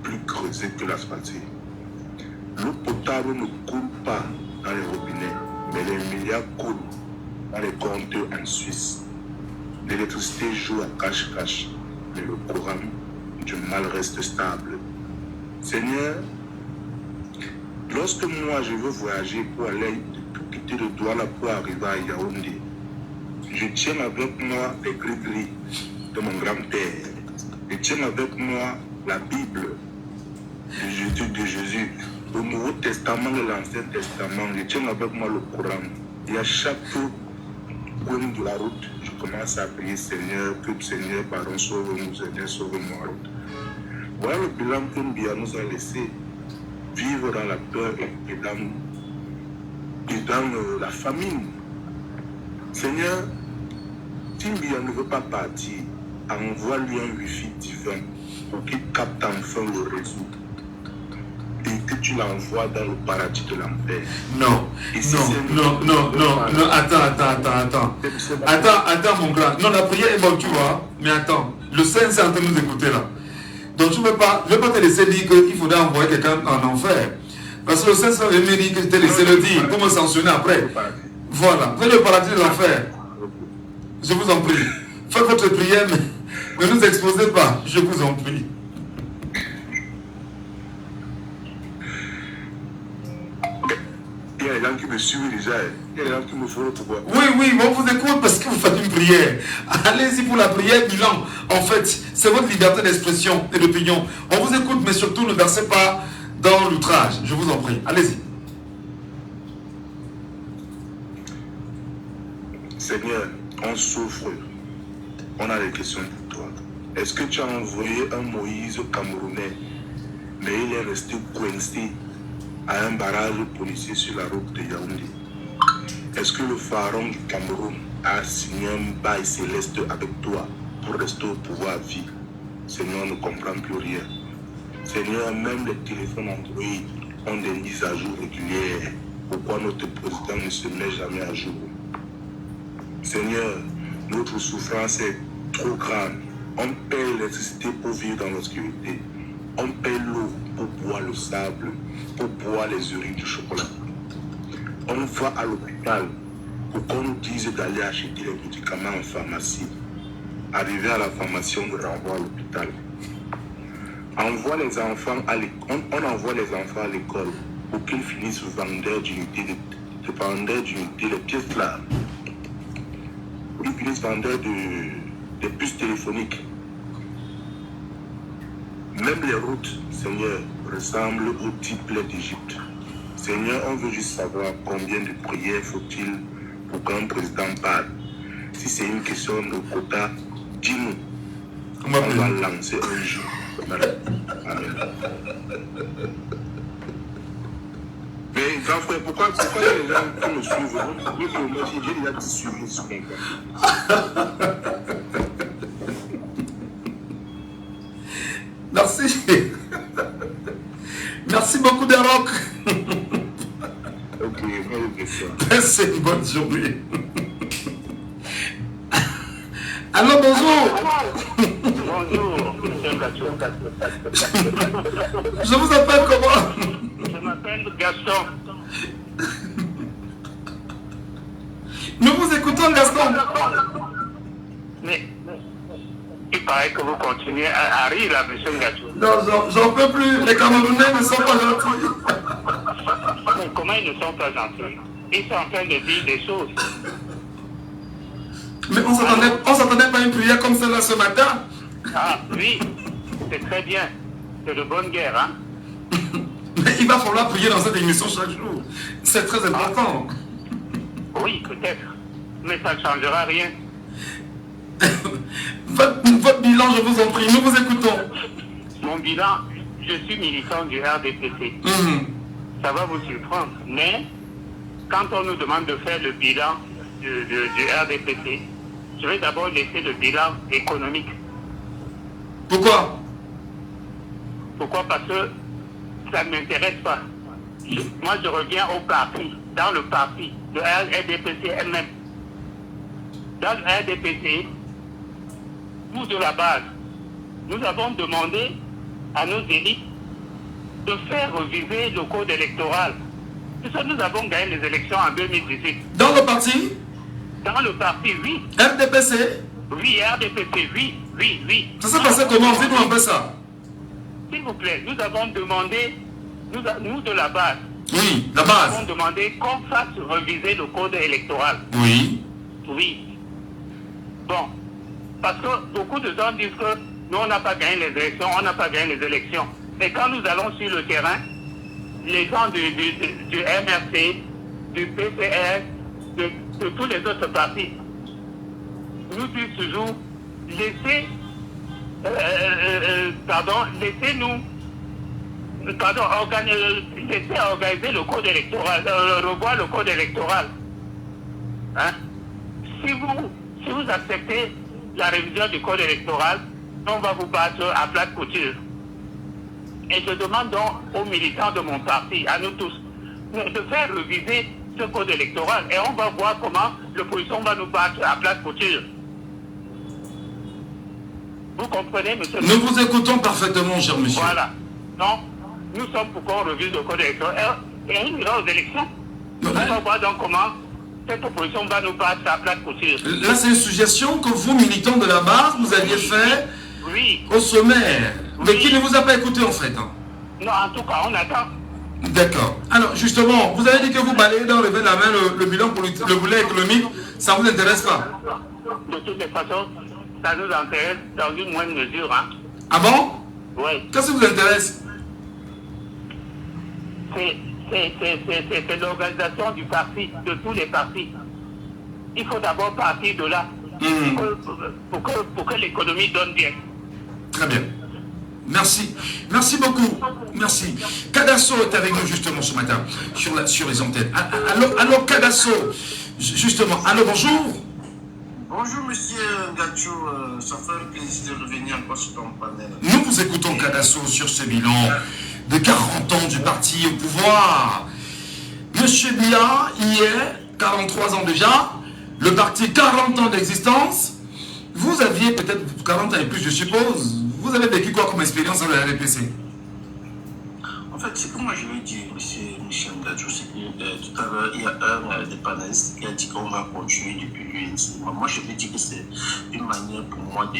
plus creusées que l'asphaltée. L'eau potable ne coule pas dans les robinets, mais les milliards coulent dans les compteurs en Suisse. L'électricité joue à cache-cache, mais le courant du mal reste stable. Seigneur, lorsque moi je veux voyager pour aller quitter le Douala pour arriver à Yaoundé, je tiens avec moi les gris-gris de mon grand-père. Je tiens avec moi la Bible de Jésus, le Nouveau Testament et l'Ancien Testament. Je tiens avec moi le Coran. Et à chaque coin de la route, je commence à prier Seigneur, que Seigneur, pardon, sauve-nous, aider, sauve-moi. Voilà le bilan que Mbia nous a laissé, vivre dans la peur et dans la famine. Seigneur, si Mbia ne veut pas partir, envoie-lui un wifi divin pour qu'il capte enfin le réseau et que tu l'envoies dans le paradis de l'enfer. Non, attends mon grand. Non, la prière est bonne, tu vois, mais attends, le Saint est en train de nous écouter là. Donc je ne veux pas te laisser dire qu'il faudra envoyer quelqu'un en enfer. Parce que le Saint me dit que je t'ai laissé le dire, pour me sanctionner après. Voilà, faites le paradis de l'enfer. Je vous en prie. Faites votre prière, mais ne nous exposez pas, je vous en prie. Il y a des gens qui me suivent déjà. Il y a des gens qui me font pourquoi. Oui, on vous écoute parce que vous faites une prière. Allez-y pour la prière, bilan. En fait, c'est votre liberté d'expression et d'opinion. On vous écoute, mais surtout ne versez pas dans l'outrage. Je vous en prie. Allez-y. Seigneur, on souffre. On a des questions pour toi. Est-ce que tu as envoyé un Moïse camerounais, mais il est resté coincé à un barrage policier sur la route de Yaoundé? Est-ce que le pharaon du Cameroun a signé un bail céleste avec toi pour rester au pouvoir à vie? Seigneur, on ne comprend plus rien. Seigneur, même les téléphones Android ont des mises à jour régulières. Pourquoi notre président ne se met jamais à jour? Seigneur, notre souffrance est trop grande. On paie l'électricité pour vivre dans l'obscurité. On paie l'eau pour boire le sable, pour boire les urines du chocolat. On va à l'hôpital pour qu'on nous dise d'aller acheter les médicaments en pharmacie. Arrivé à la pharmacie, on nous renvoie à l'hôpital. On envoie les enfants à l'école pour qu'ils finissent vendeurs d'unités, les pièces là. Ils finissent vendeurs des puces téléphoniques. Même les routes, Seigneur, ressemblent au type d'Égypte. Seigneur, on veut juste savoir combien de prières faut-il pour qu'un président parle. Si c'est une question de quota, dis-nous. On va lancer un jour. Amen. Mais grand frère, pourquoi les gens qui me suivent, oui, que moi j'ai déjà dit suivre ce qu'on Merci. Merci beaucoup, Darok. Ok, c'est une bonne journée. Alors, bonjour. Bonjour. Je vous appelle comment? Je m'appelle Gaston. Nous vous écoutons, Gaston. Mais il paraît que vous continuez à rire, là, monsieur Ngacho. Non, j'en peux plus. Les Camerounais ne sont pas gentils. Mais comment ils ne sont pas gentils? Ils sont en train de dire des choses. Mais on s'attendait pas à une prière comme celle-là ce matin. Ah, oui, c'est très bien. C'est de bonne guerre, hein. Mais il va falloir prier dans cette émission chaque jour. C'est très important. Oui, peut-être. Mais ça ne changera rien. Votre bilan, je vous en prie, nous vous écoutons. Mon bilan, je suis militant du RDPC. Ça va vous surprendre. Mais, quand on nous demande de faire le bilan du RDPC, je vais d'abord laisser le bilan économique. Pourquoi? Pourquoi? Parce que ça ne m'intéresse pas. Moi, je reviens au parti, dans le parti, le RDPC elle-même. Dans le RDPC, nous de la base, nous avons demandé à nos élites de faire reviser le code électoral. Parce que nous avons gagné les élections en 2018. Dans le parti? Dans le parti, oui. RDPC? Oui, RDPC, oui. Ça s'est passé comment? Dites-nous un peu ça. S'il vous plaît, nous avons demandé, nous de la base. Oui, la base. Nous avons demandé qu'on fasse reviser le code électoral. Oui. Oui. Bon. Parce que beaucoup de gens disent que nous, on n'a pas gagné les élections, Mais quand nous allons sur le terrain, les gens du MRC, du PCS, de tous les autres partis, nous disent toujours, laissez-nous, laissez organiser le code électoral, revoir le code électoral. Hein? Si vous acceptez la révision du code électoral, on va vous battre à plate couture. Et je demande donc aux militants de mon parti, à nous tous, de faire reviser ce code électoral et on va voir comment l'opposition va nous battre à plate couture. Vous comprenez, monsieur? Nous vous écoutons parfaitement, cher monsieur. Voilà. Non, nous sommes pour qu'on revise le code électoral et on ira aux élections. On va voir donc comment cette opposition va nous battre à plate couture. Là, c'est une suggestion que vous, militants de la base, vous aviez fait au sommaire. Mais qui ne vous a pas écouté en fait? Non, en tout cas, on attend. D'accord. Alors, justement, vous avez dit que vous balayez dans le revers de la main le bilan politique, le volet économique. Ça ne vous intéresse pas? De toutes les façons, ça nous intéresse dans une moindre mesure. Hein. Ah bon? Oui. Qu'est-ce qui vous intéresse? C'est l'organisation du parti, de tous les partis. Il faut d'abord partir de là pour que l'économie donne bien. Très bien. Merci. Merci beaucoup. Merci. Kadasso est avec nous justement ce matin sur les antennes. Alors Kadasso, justement. Allô, bonjour. Bonjour monsieur Ngacho, ça fait un plaisir de revenir encore sur ton panel. Nous vous écoutons Kadasso sur ce bilan de 40 ans du parti au pouvoir. Monsieur Biya, hier, 43 ans déjà, le parti 40 ans d'existence. Vous aviez peut-être 40 ans et plus, je suppose. Vous avez vécu quoi comme expérience dans le RDPC? En fait, ce que moi je veux dire, monsieur Ngacho, c'est que tout à l'heure, il y a un des panélistes qui a dit qu'on va continuer depuis l'UNC. Moi, je veux dire que c'est une manière pour moi de...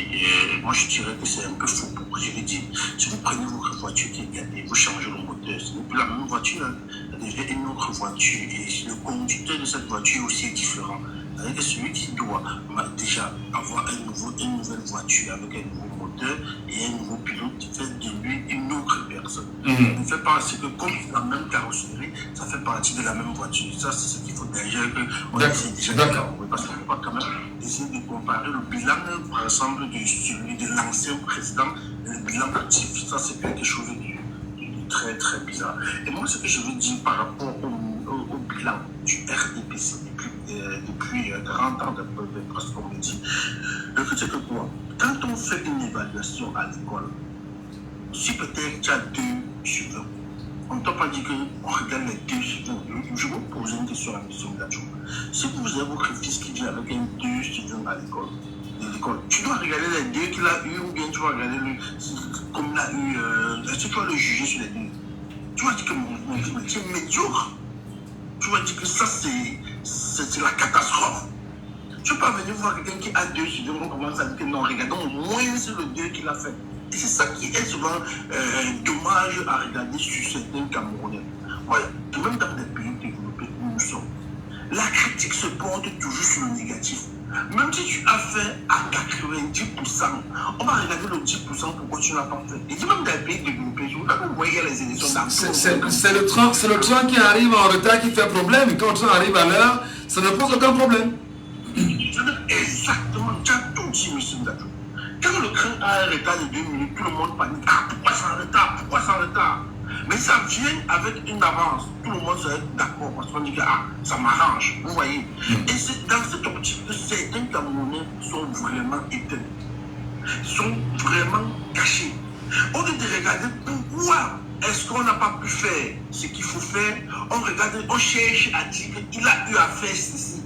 moi, je dirais que c'est un peu fou. Pourquoi je veux dire? Si vous prenez votre voiture qui est gardée, vous changez le moteur, ce n'est plus la même voiture, hein. Ça devient une autre voiture. Et le conducteur de cette voiture aussi est différent. C'est-à-dire que celui qui doit déjà avoir une nouvelle voiture avec un nouveau moteur et un nouveau pilote fait de lui une autre personne. On fait penser que comme c'est la même carrosserie, ça fait partie de la même voiture. Ça, c'est ce qu'il faut déjà qu'on essaie déjà de faire. Parce qu'on ne peut pas quand même essayer de comparer le bilan, par exemple, de celui de l'ancien président et le bilan actif. Ça, c'est quelque chose de très, très bizarre. Et moi, ce que je veux dire par rapport au bilan du RDPC depuis 40 ans, presque on me dit, le fait c'est que quoi, quand on fait une évaluation à l'école, si peut-être tu as 2 sur 20, on ne t'a pas dit qu'on regarde les 2 sur 20. Je vais vous poser une question à M. Ngacho. Si vous avez votre fils qui vient avec un 2 sur 20 à l'école, tu dois regarder les 2 qu'il a eu ou bien tu vas regarder comme il a eu. Est-ce que tu vas le juger sur les 2? Tu vas dire que mon fils est médiocre. tu vas dire que ça, c'est la catastrophe. Tu ne peux pas venir voir quelqu'un qui a 2 sur 2, on commence à dire que non, regardons au moins sur le 2 qu'il a fait. Et c'est ça qui est souvent dommage à regarder sur certains Camerounais. Ouais, même dans des pays développés où nous sommes, la critique se porte toujours sur le négatif. Même si tu as fait à 90%, on va regarder le 10% pourquoi tu n'as pas fait. Et même dans les pays développés, je vous voyez les élections dans c'est le train qui arrive en retard qui fait problème. Et quand le train arrive à l'heure, ça ne pose aucun problème. Exactement, tu as tout dit, M. Ndadjo. Quand le train a un retard de 2 minutes, tout le monde panique. Ah, pourquoi c'est en retard? Pourquoi c'est en retard? Mais ça vient avec une avance. Tout le monde serait d'accord parce qu'on dit que ça m'arrange. Vous voyez? Et c'est dans cette optique que certains Camerounais sont vraiment éteints. Ils sont vraiment cachés. Au lieu de regarder pourquoi est-ce qu'on n'a pas pu faire ce qu'il faut faire, on regarde, on cherche à dire qu'il a eu à faire ceci.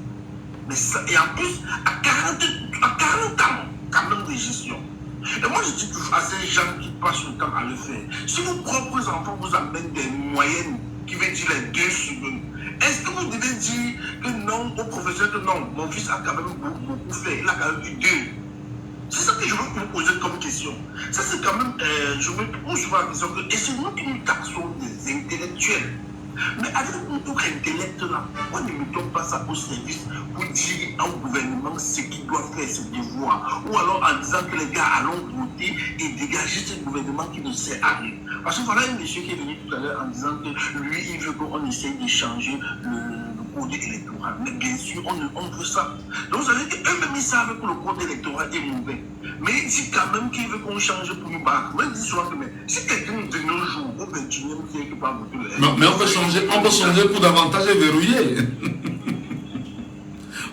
Mais ça, et en plus, à 40 ans, quand même de gestion. Et moi, je dis toujours à ces gens qui passent le temps à le faire, si vos propres enfants vous amènent des moyennes, qui veut dire les 2 secondes, est-ce que vous devez dire que non au professeur, que non, mon fils a quand même beaucoup fait, il a quand même eu 2? C'est ça que je veux vous poser comme question. Ça, c'est quand même, je me pose souvent la question que, et c'est nous qui nous taxons des intellectuels. Mais avec notre intellect-là, pourquoi ne mettons pas ça au service pour dire au gouvernement ce qu'il doit faire, ses devoirs? Ou alors en disant que les gars allons voter et dégager ce gouvernement qui ne sert à rien. Parce que voilà un monsieur qui est venu tout à l'heure en disant que lui, il veut qu'on essaye de changer le code électoral. Mais bien sûr, on veut ça. Donc vous savez qu'eux-mêmes, ils savent que le code électoral est mauvais. Mais il dit quand même qu'il veut qu'on change pour nous battre. Moi, je dis souvent que si quelqu'un de nos jours, au 21e siècle, pas voter le non, mais on peut changer pour davantage verrouiller.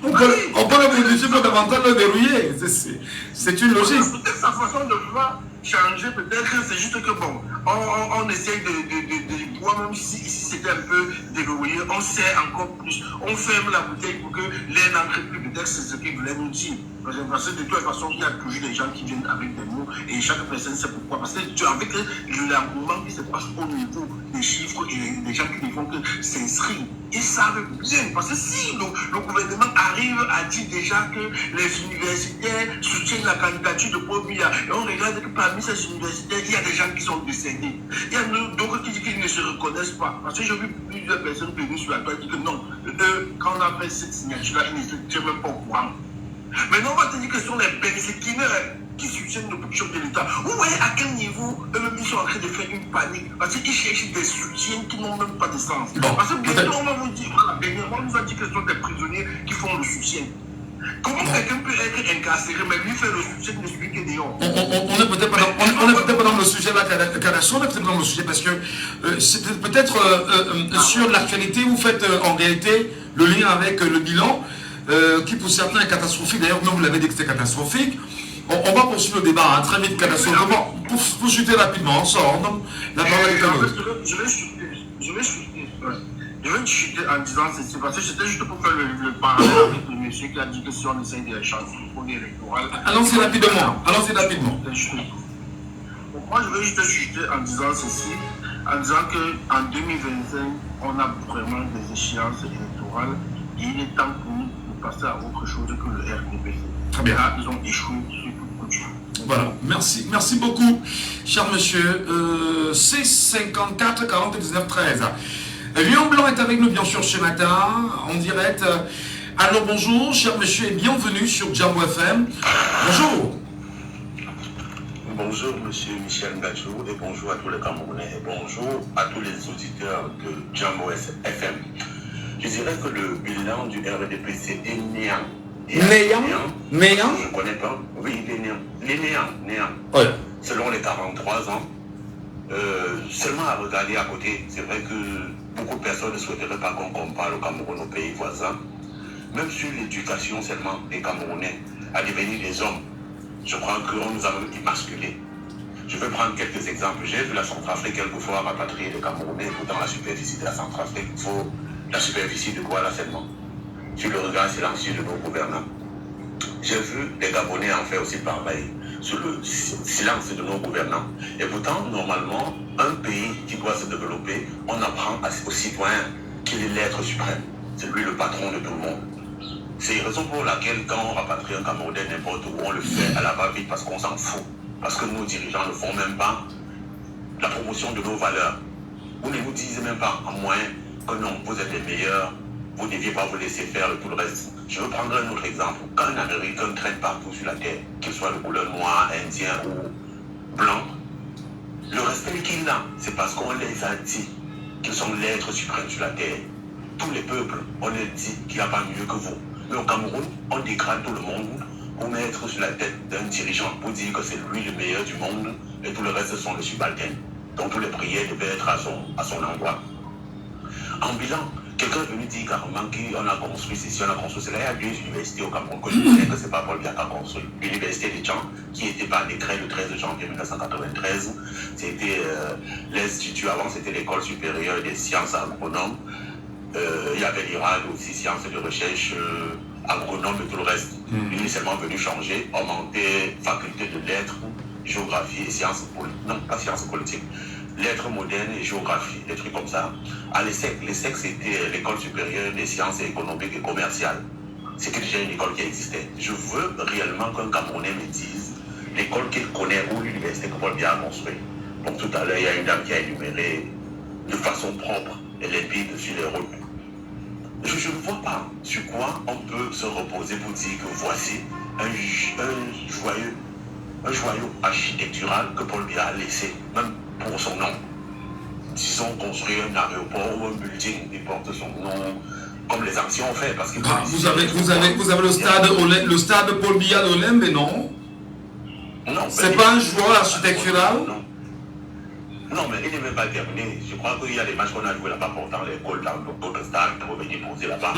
On peut le modifier pour davantage le verrouiller. C'est une logique. Peut-être sa façon de vouloir changer, peut-être que c'est juste que bon, on essaye de voir, même si ici c'était un peu déverrouillé, on sait encore plus, on ferme la bouteille pour que l'air n'entre plus, peut-être c'est ce qu'il voulait nous dire. Parce que de toute façon, il y a toujours des gens qui viennent avec des mots et chaque personne sait pourquoi. Parce que avec l'engouement qui se passe au niveau des chiffres et des gens qui ne font que s'inscrire, ils savent bien. Parce que si le gouvernement arrive à dire déjà que les universitaires soutiennent la candidature de Paul Biya, et on regarde que parmi ces universitaires, il y a des gens qui sont décédés. Il y a d'autres qui disent qu'ils ne se reconnaissent pas. Parce que j'ai vu plusieurs personnes venir sur la toile dire que non, quand on a fait cette signature-là, ils ne se même pas au courant. Maintenant, on va te dire que ce sont les Benzekineurs qui soutiennent le chef de l'État. Vous voyez à quel niveau eux-mêmes ils sont en train de faire une panique parce qu'ils cherchent des soutiens qui n'ont même pas de sens. Bon, parce que bientôt, on va vous dire, voilà, dernièrement, on nous a dit que ce sont des prisonniers qui font le soutien. Comment quelqu'un peut être incarcéré, mais lui faire le soutien de celui qui est dehors? On n'est peut-être pas dans le sujet là, Kadasso, on est peut-être dans le sujet parce que c'est peut-être sur l'actualité, vous faites en réalité le lien avec le bilan. Qui pour certains est catastrophique, d'ailleurs non vous l'avez dit que c'était catastrophique. On va poursuivre le débat, hein, très vite catastrophique. Pour chuter rapidement, on sort, non? La parole est à l'autre. Je vais chuter en disant ceci, parce que c'était juste pour faire le parallèle avec le monsieur qui a dit que si on essaye de changer le code électoral... Allons-y rapidement, Moi je vais juste chuter en disant ceci, en disant qu'en 2025, on a vraiment des échéances électorales et il est temps pour nous passer à autre chose que le RDPC. Très bien. Là, ils ont échoué sur toute culture. Voilà, merci beaucoup, cher monsieur. C54 40 19 13. Lyon Blanc est avec nous, bien sûr, ce matin, en direct. Alors, bonjour, cher monsieur, et bienvenue sur Jambo FM. Bonjour. Bonjour, monsieur Michel Ndadjo, et bonjour à tous les Camerounais, et bonjour à tous les auditeurs de Jambo FM. Je dirais que le bilan du RDPC est néant. Néant? Je ne connais pas. Oui, il est néant. Il est néant. Ouais. Selon les 43 ans, seulement à regarder à côté, c'est vrai que beaucoup de personnes ne souhaiteraient pas qu'on compare le Cameroun aux pays voisins. Même sur l'éducation seulement des Camerounais à devenir des hommes, je crois qu'on nous a même émasculés. Je vais prendre quelques exemples. J'ai vu la Centrafrique quelquefois rapatrier les Camerounais, pourtant la superficie de la Centrafrique, il faut la superficie de Douala seulement. Sur le regard silencieux de nos gouvernants. J'ai vu les Gabonais en faire aussi pareil, sur le silence de nos gouvernants. Et pourtant, normalement, un pays qui doit se développer, on apprend aux citoyens qu'il est l'être suprême. C'est lui le patron de tout le monde. C'est la raison pour laquelle quand on rapatrie un Camerounais n'importe où, on le fait à la va-vite parce qu'on s'en fout. Parce que nos dirigeants ne font même pas la promotion de nos valeurs. Ou ne nous disent même pas en moins que non, vous êtes les meilleurs, vous ne deviez pas vous laisser faire tout le reste. Je veux prendre un autre exemple. Quand un Américain traîne partout sur la terre, qu'il soit de couleur noire, indien ou blanc, le respect qu'il a, c'est parce qu'on les a dit qu'ils sont l'être suprême sur la terre. Tous les peuples, on les dit qu'il n'y a pas mieux que vous. Mais au Cameroun, on dégrade tout le monde pour mettre sur la tête d'un dirigeant, pour dire que c'est lui le meilleur du monde et tout le reste sont les subalternes. Donc toutes les prières devaient être à son endroit. En bilan, quelqu'un est venu dire carrément qu'on a construit ceci, on a construit cela. Il y a 2 universités au Cameroun que je connais que ce n'est pas Paul Biya qui a construit. L'université de Tchang, qui était par décret le 13 janvier 1993, c'était l'Institut, avant c'était l'École supérieure des sciences agronomes. Il y avait l'IRAD aussi, sciences de recherche, agronome et tout le reste. Il est seulement venu changer, augmenter faculté de lettres, géographie et sciences politiques. Non, pas sciences politiques. Lettres modernes et géographie, des trucs comme ça. À l'ESSEC, c'était l'École supérieure des sciences économiques et commerciales. C'était déjà une école qui existait. Je veux réellement qu'un Camerounais me dise l'école qu'il connaît ou l'université que Paul Biya a construit. Donc tout à l'heure, il y a une dame qui a énuméré de façon propre et limpide sur les routes. Je ne vois pas sur quoi on peut se reposer pour dire que voici un joyau architectural que Paul Biya a laissé, même pour son nom. Disons construire un aéroport ou un building qui porte son nom, comme les anciens ont fait. Parce que vous avez le stade Paul Biya de Olembe, non? Non. C'est pas un joyau architectural? Non, mais il n'est même pas terminé. Je crois qu'il y a des matchs qu'on a joués là-bas pourtant les écoles dans d'autres stades pour venir poser là-bas.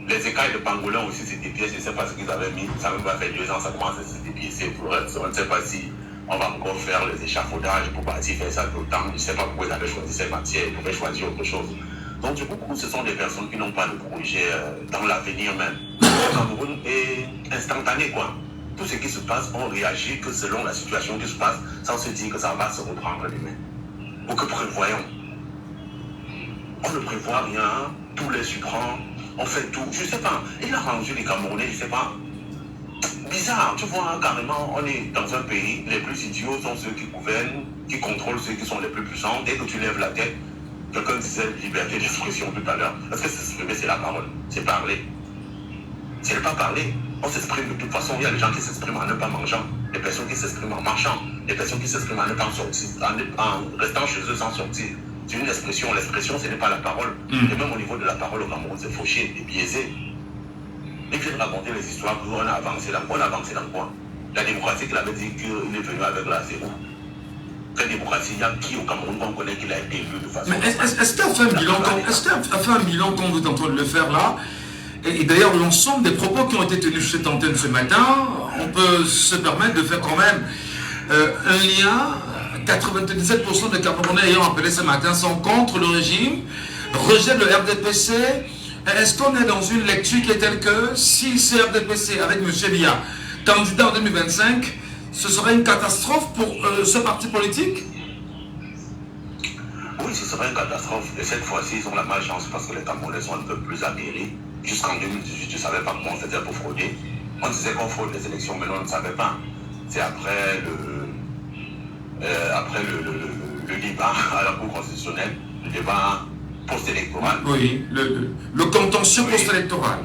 Les écailles de Pangolin aussi, c'est des pièces. Je ne sais pas ce qu'ils avaient mis. Ça même pas fait 2 ans, ça commence à se dépiécer. On ne sait pas si on va encore faire les échafaudages pour partir faire ça tout le temps. Je ne sais pas pourquoi ils avaient choisi cette matière. Ils pouvaient choisir autre chose. Donc, du coup, ce sont des personnes qui n'ont pas de projet dans l'avenir même. Le Cameroun est instantané, quoi. Tout ce qui se passe, on réagit que selon la situation qui se passe, sans se dire que ça va se reprendre demain. Ou que prévoyons. On ne prévoit rien, tout les surprend, on fait tout. Je ne sais pas, il a rendu les Camerounais, je ne sais pas. Bizarre, tu vois, carrément, on est dans un pays, les plus idiots sont ceux qui gouvernent, qui contrôlent ceux qui sont les plus puissants. Dès que tu lèves la tête, quelqu'un disait liberté d'expression tout à l'heure. Parce que s'exprimer, c'est la parole, c'est parler. C'est ne pas parler. On s'exprime de toute façon. Il y a des gens qui s'expriment en ne pas mangeant, des personnes qui s'expriment en marchant, des personnes qui s'expriment en ne pas sortir, en restant chez eux sans sortir. C'est une expression. L'expression, ce n'est pas la parole. Et même au niveau de la parole au Cameroun, c'est fauché et biaisé. Ils viennent raconter les histoires qu'on a avancé dans quoi? On a avancé dans quoi? La démocratie qu'il avait dit qu'il est venu avec la zéro. Quelle démocratie? Il y a qui au Cameroun qu'on connaît qu'il a été élu de façon... Mais est-ce qu'il a fait un bilan comme vous êtes en train de le faire là? Et d'ailleurs, l'ensemble des propos qui ont été tenus sur cette antenne ce matin, on peut se permettre de faire quand même un lien. 97% des Camerounais ayant appelé ce matin sont contre le régime, rejettent le RDPC. Est-ce qu'on est dans une lecture qui est telle que si c'est RDPC avec M. Biya, candidat en 2025, ce serait une catastrophe pour ce parti politique? Oui, ce serait une catastrophe. Et cette fois-ci, ils ont la malchance parce que les Camerounais sont un peu plus aguerris. Jusqu'en 2018, je ne savais pas comment on faisait pour frauder. On disait qu'on fraude les élections, mais on ne savait pas. C'est après le débat à la Cour constitutionnelle, le débat post-électoral. Oui, le contentieux post-électoral.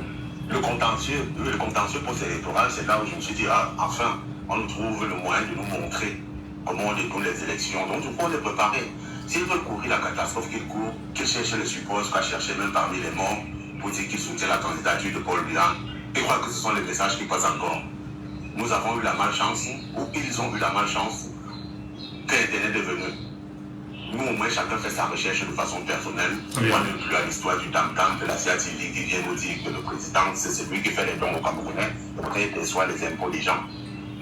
Le contentieux post-électoral, c'est là où je me suis dit, enfin, on nous trouve le moyen de nous montrer comment on découle les élections. Donc, du coup, on est préparé. S'ils veulent courir la catastrophe qu'ils courent, qu'ils cherchent les supports, qu'à chercher même parmi les morts, pour dire qu'ils soutiennent la candidature de Paul Biya, je crois que ce sont les messages qui passent encore. Nous avons eu la malchance, ou ils ont eu la malchance, qu'Internet est venu. Nous, au moins, chacun fait sa recherche de façon personnelle. Oui. On n'est plus à l'histoire du tam-tam de la CATV qui vient nous dire que le président, c'est celui qui fait les dons aux Camerounais. Donc, il perçoit les impôts des gens.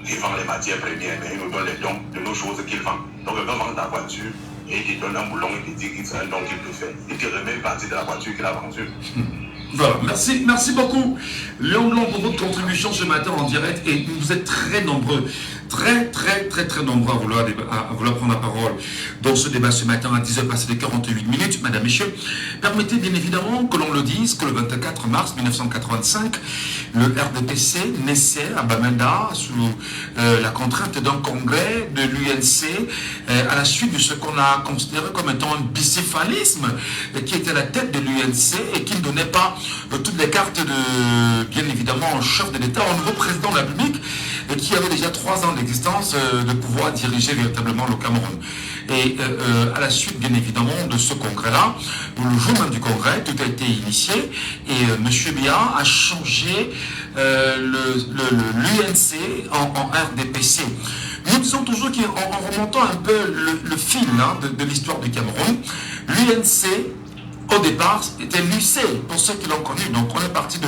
Il vend les matières premières, mais il nous donne les dons de nos choses qu'il vend. Donc, quelqu'un vend ta voiture et il te donne un boulon et il te dit que c'est un don qu'il peut faire. Il te remet une partie de la voiture qu'il a vendue. Voilà, merci beaucoup Léon Blanc pour votre contribution ce matin en direct et vous êtes très nombreux. très nombreux à vouloir prendre la parole dans ce débat ce matin à 10h passé de 48 minutes. Madame, Messieurs, permettez bien évidemment que l'on le dise que le 24 mars 1985, le RDPC naissait à Bamenda sous la contrainte d'un congrès de l'UNC à la suite de ce qu'on a considéré comme étant un bicéphalisme qui était à la tête de l'UNC et qui ne donnait pas toutes les cartes de, bien évidemment, un chef de l'État, un nouveau président de la République qui avait déjà 3 ans d'existence de pouvoir diriger véritablement le Cameroun. Et à la suite, bien évidemment, de ce congrès-là, le jour même du congrès, tout a été initié et M. Biya a changé l'UNC en RDPC. Nous disons toujours qu'en remontant un peu le fil de l'histoire du Cameroun, l'UNC, au départ, était l'UC, pour ceux qui l'ont connu. Donc on est parti de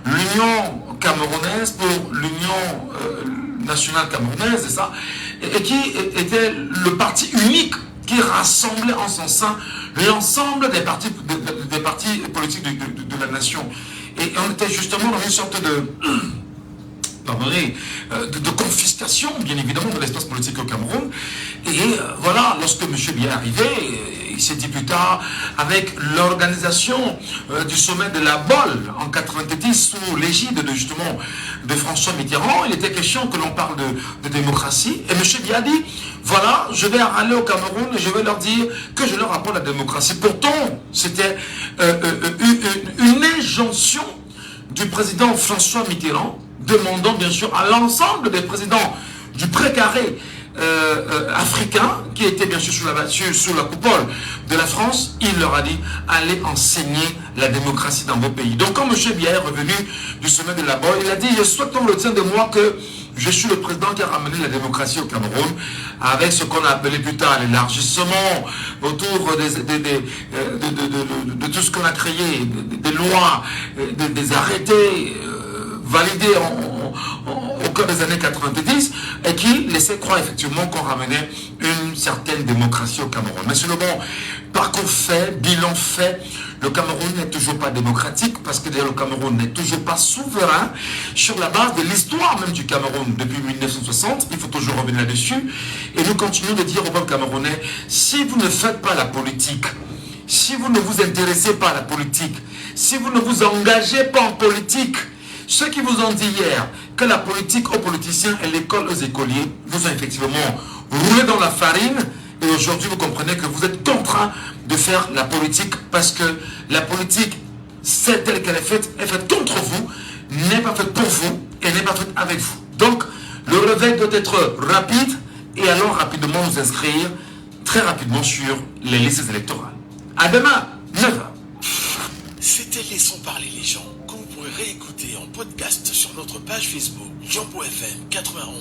l'Union camerounaise pour l'Union nationale camerounaise, c'est ça, et qui était le parti unique qui rassemblait en son sein l'ensemble des partis politiques de la nation. Et on était justement dans une sorte de confiscation, bien évidemment, de l'espace politique au Cameroun. Et voilà, lorsque M. Biya est arrivé, il s'est dit plus tard, avec l'organisation du sommet de la BOL en 90, sous l'égide de François Mitterrand, il était question que l'on parle de démocratie. Et M. Biya dit, voilà, je vais aller au Cameroun et je vais leur dire que je leur apporte la démocratie. Pourtant, c'était une injonction du président François Mitterrand, demandant bien sûr à l'ensemble des présidents du précaré africain, qui étaient bien sûr sous la coupole de la France, il leur a dit, allez enseigner la démocratie dans vos pays. Donc quand M. Biya est revenu du sommet de la BOL, il a dit, je souhaite qu'on retienne de moi que je suis le président qui a ramené la démocratie au Cameroun, avec ce qu'on a appelé plus tard l'élargissement autour de tout ce qu'on a créé, des lois, des arrêtés validés au cours des années 90 et qui laissaient croire effectivement qu'on ramenait une certaine démocratie au Cameroun. Mais sur le bon parcours fait, bilan fait, le Cameroun n'est toujours pas démocratique parce que d'ailleurs le Cameroun n'est toujours pas souverain sur la base de l'histoire même du Cameroun depuis 1960. Il faut toujours revenir là-dessus. Et nous continuons de dire au peuple camerounais, si vous ne faites pas la politique, si vous ne vous intéressez pas à la politique, si vous ne vous engagez pas en politique, ceux qui vous ont dit hier que la politique aux politiciens et l'école aux écoliers vous ont effectivement roulé dans la farine et aujourd'hui vous comprenez que vous êtes contraint de faire la politique parce que la politique, c'est telle qu'elle est faite contre vous, n'est pas faite pour vous et n'est pas faite avec vous. Donc le réveil doit être rapide et allons rapidement nous inscrire très rapidement sur les listes électorales. À demain, 9h. C'était Laissons parler les gens, que vous pourrez réécouter en podcast sur notre page Facebook Jambo FM 91.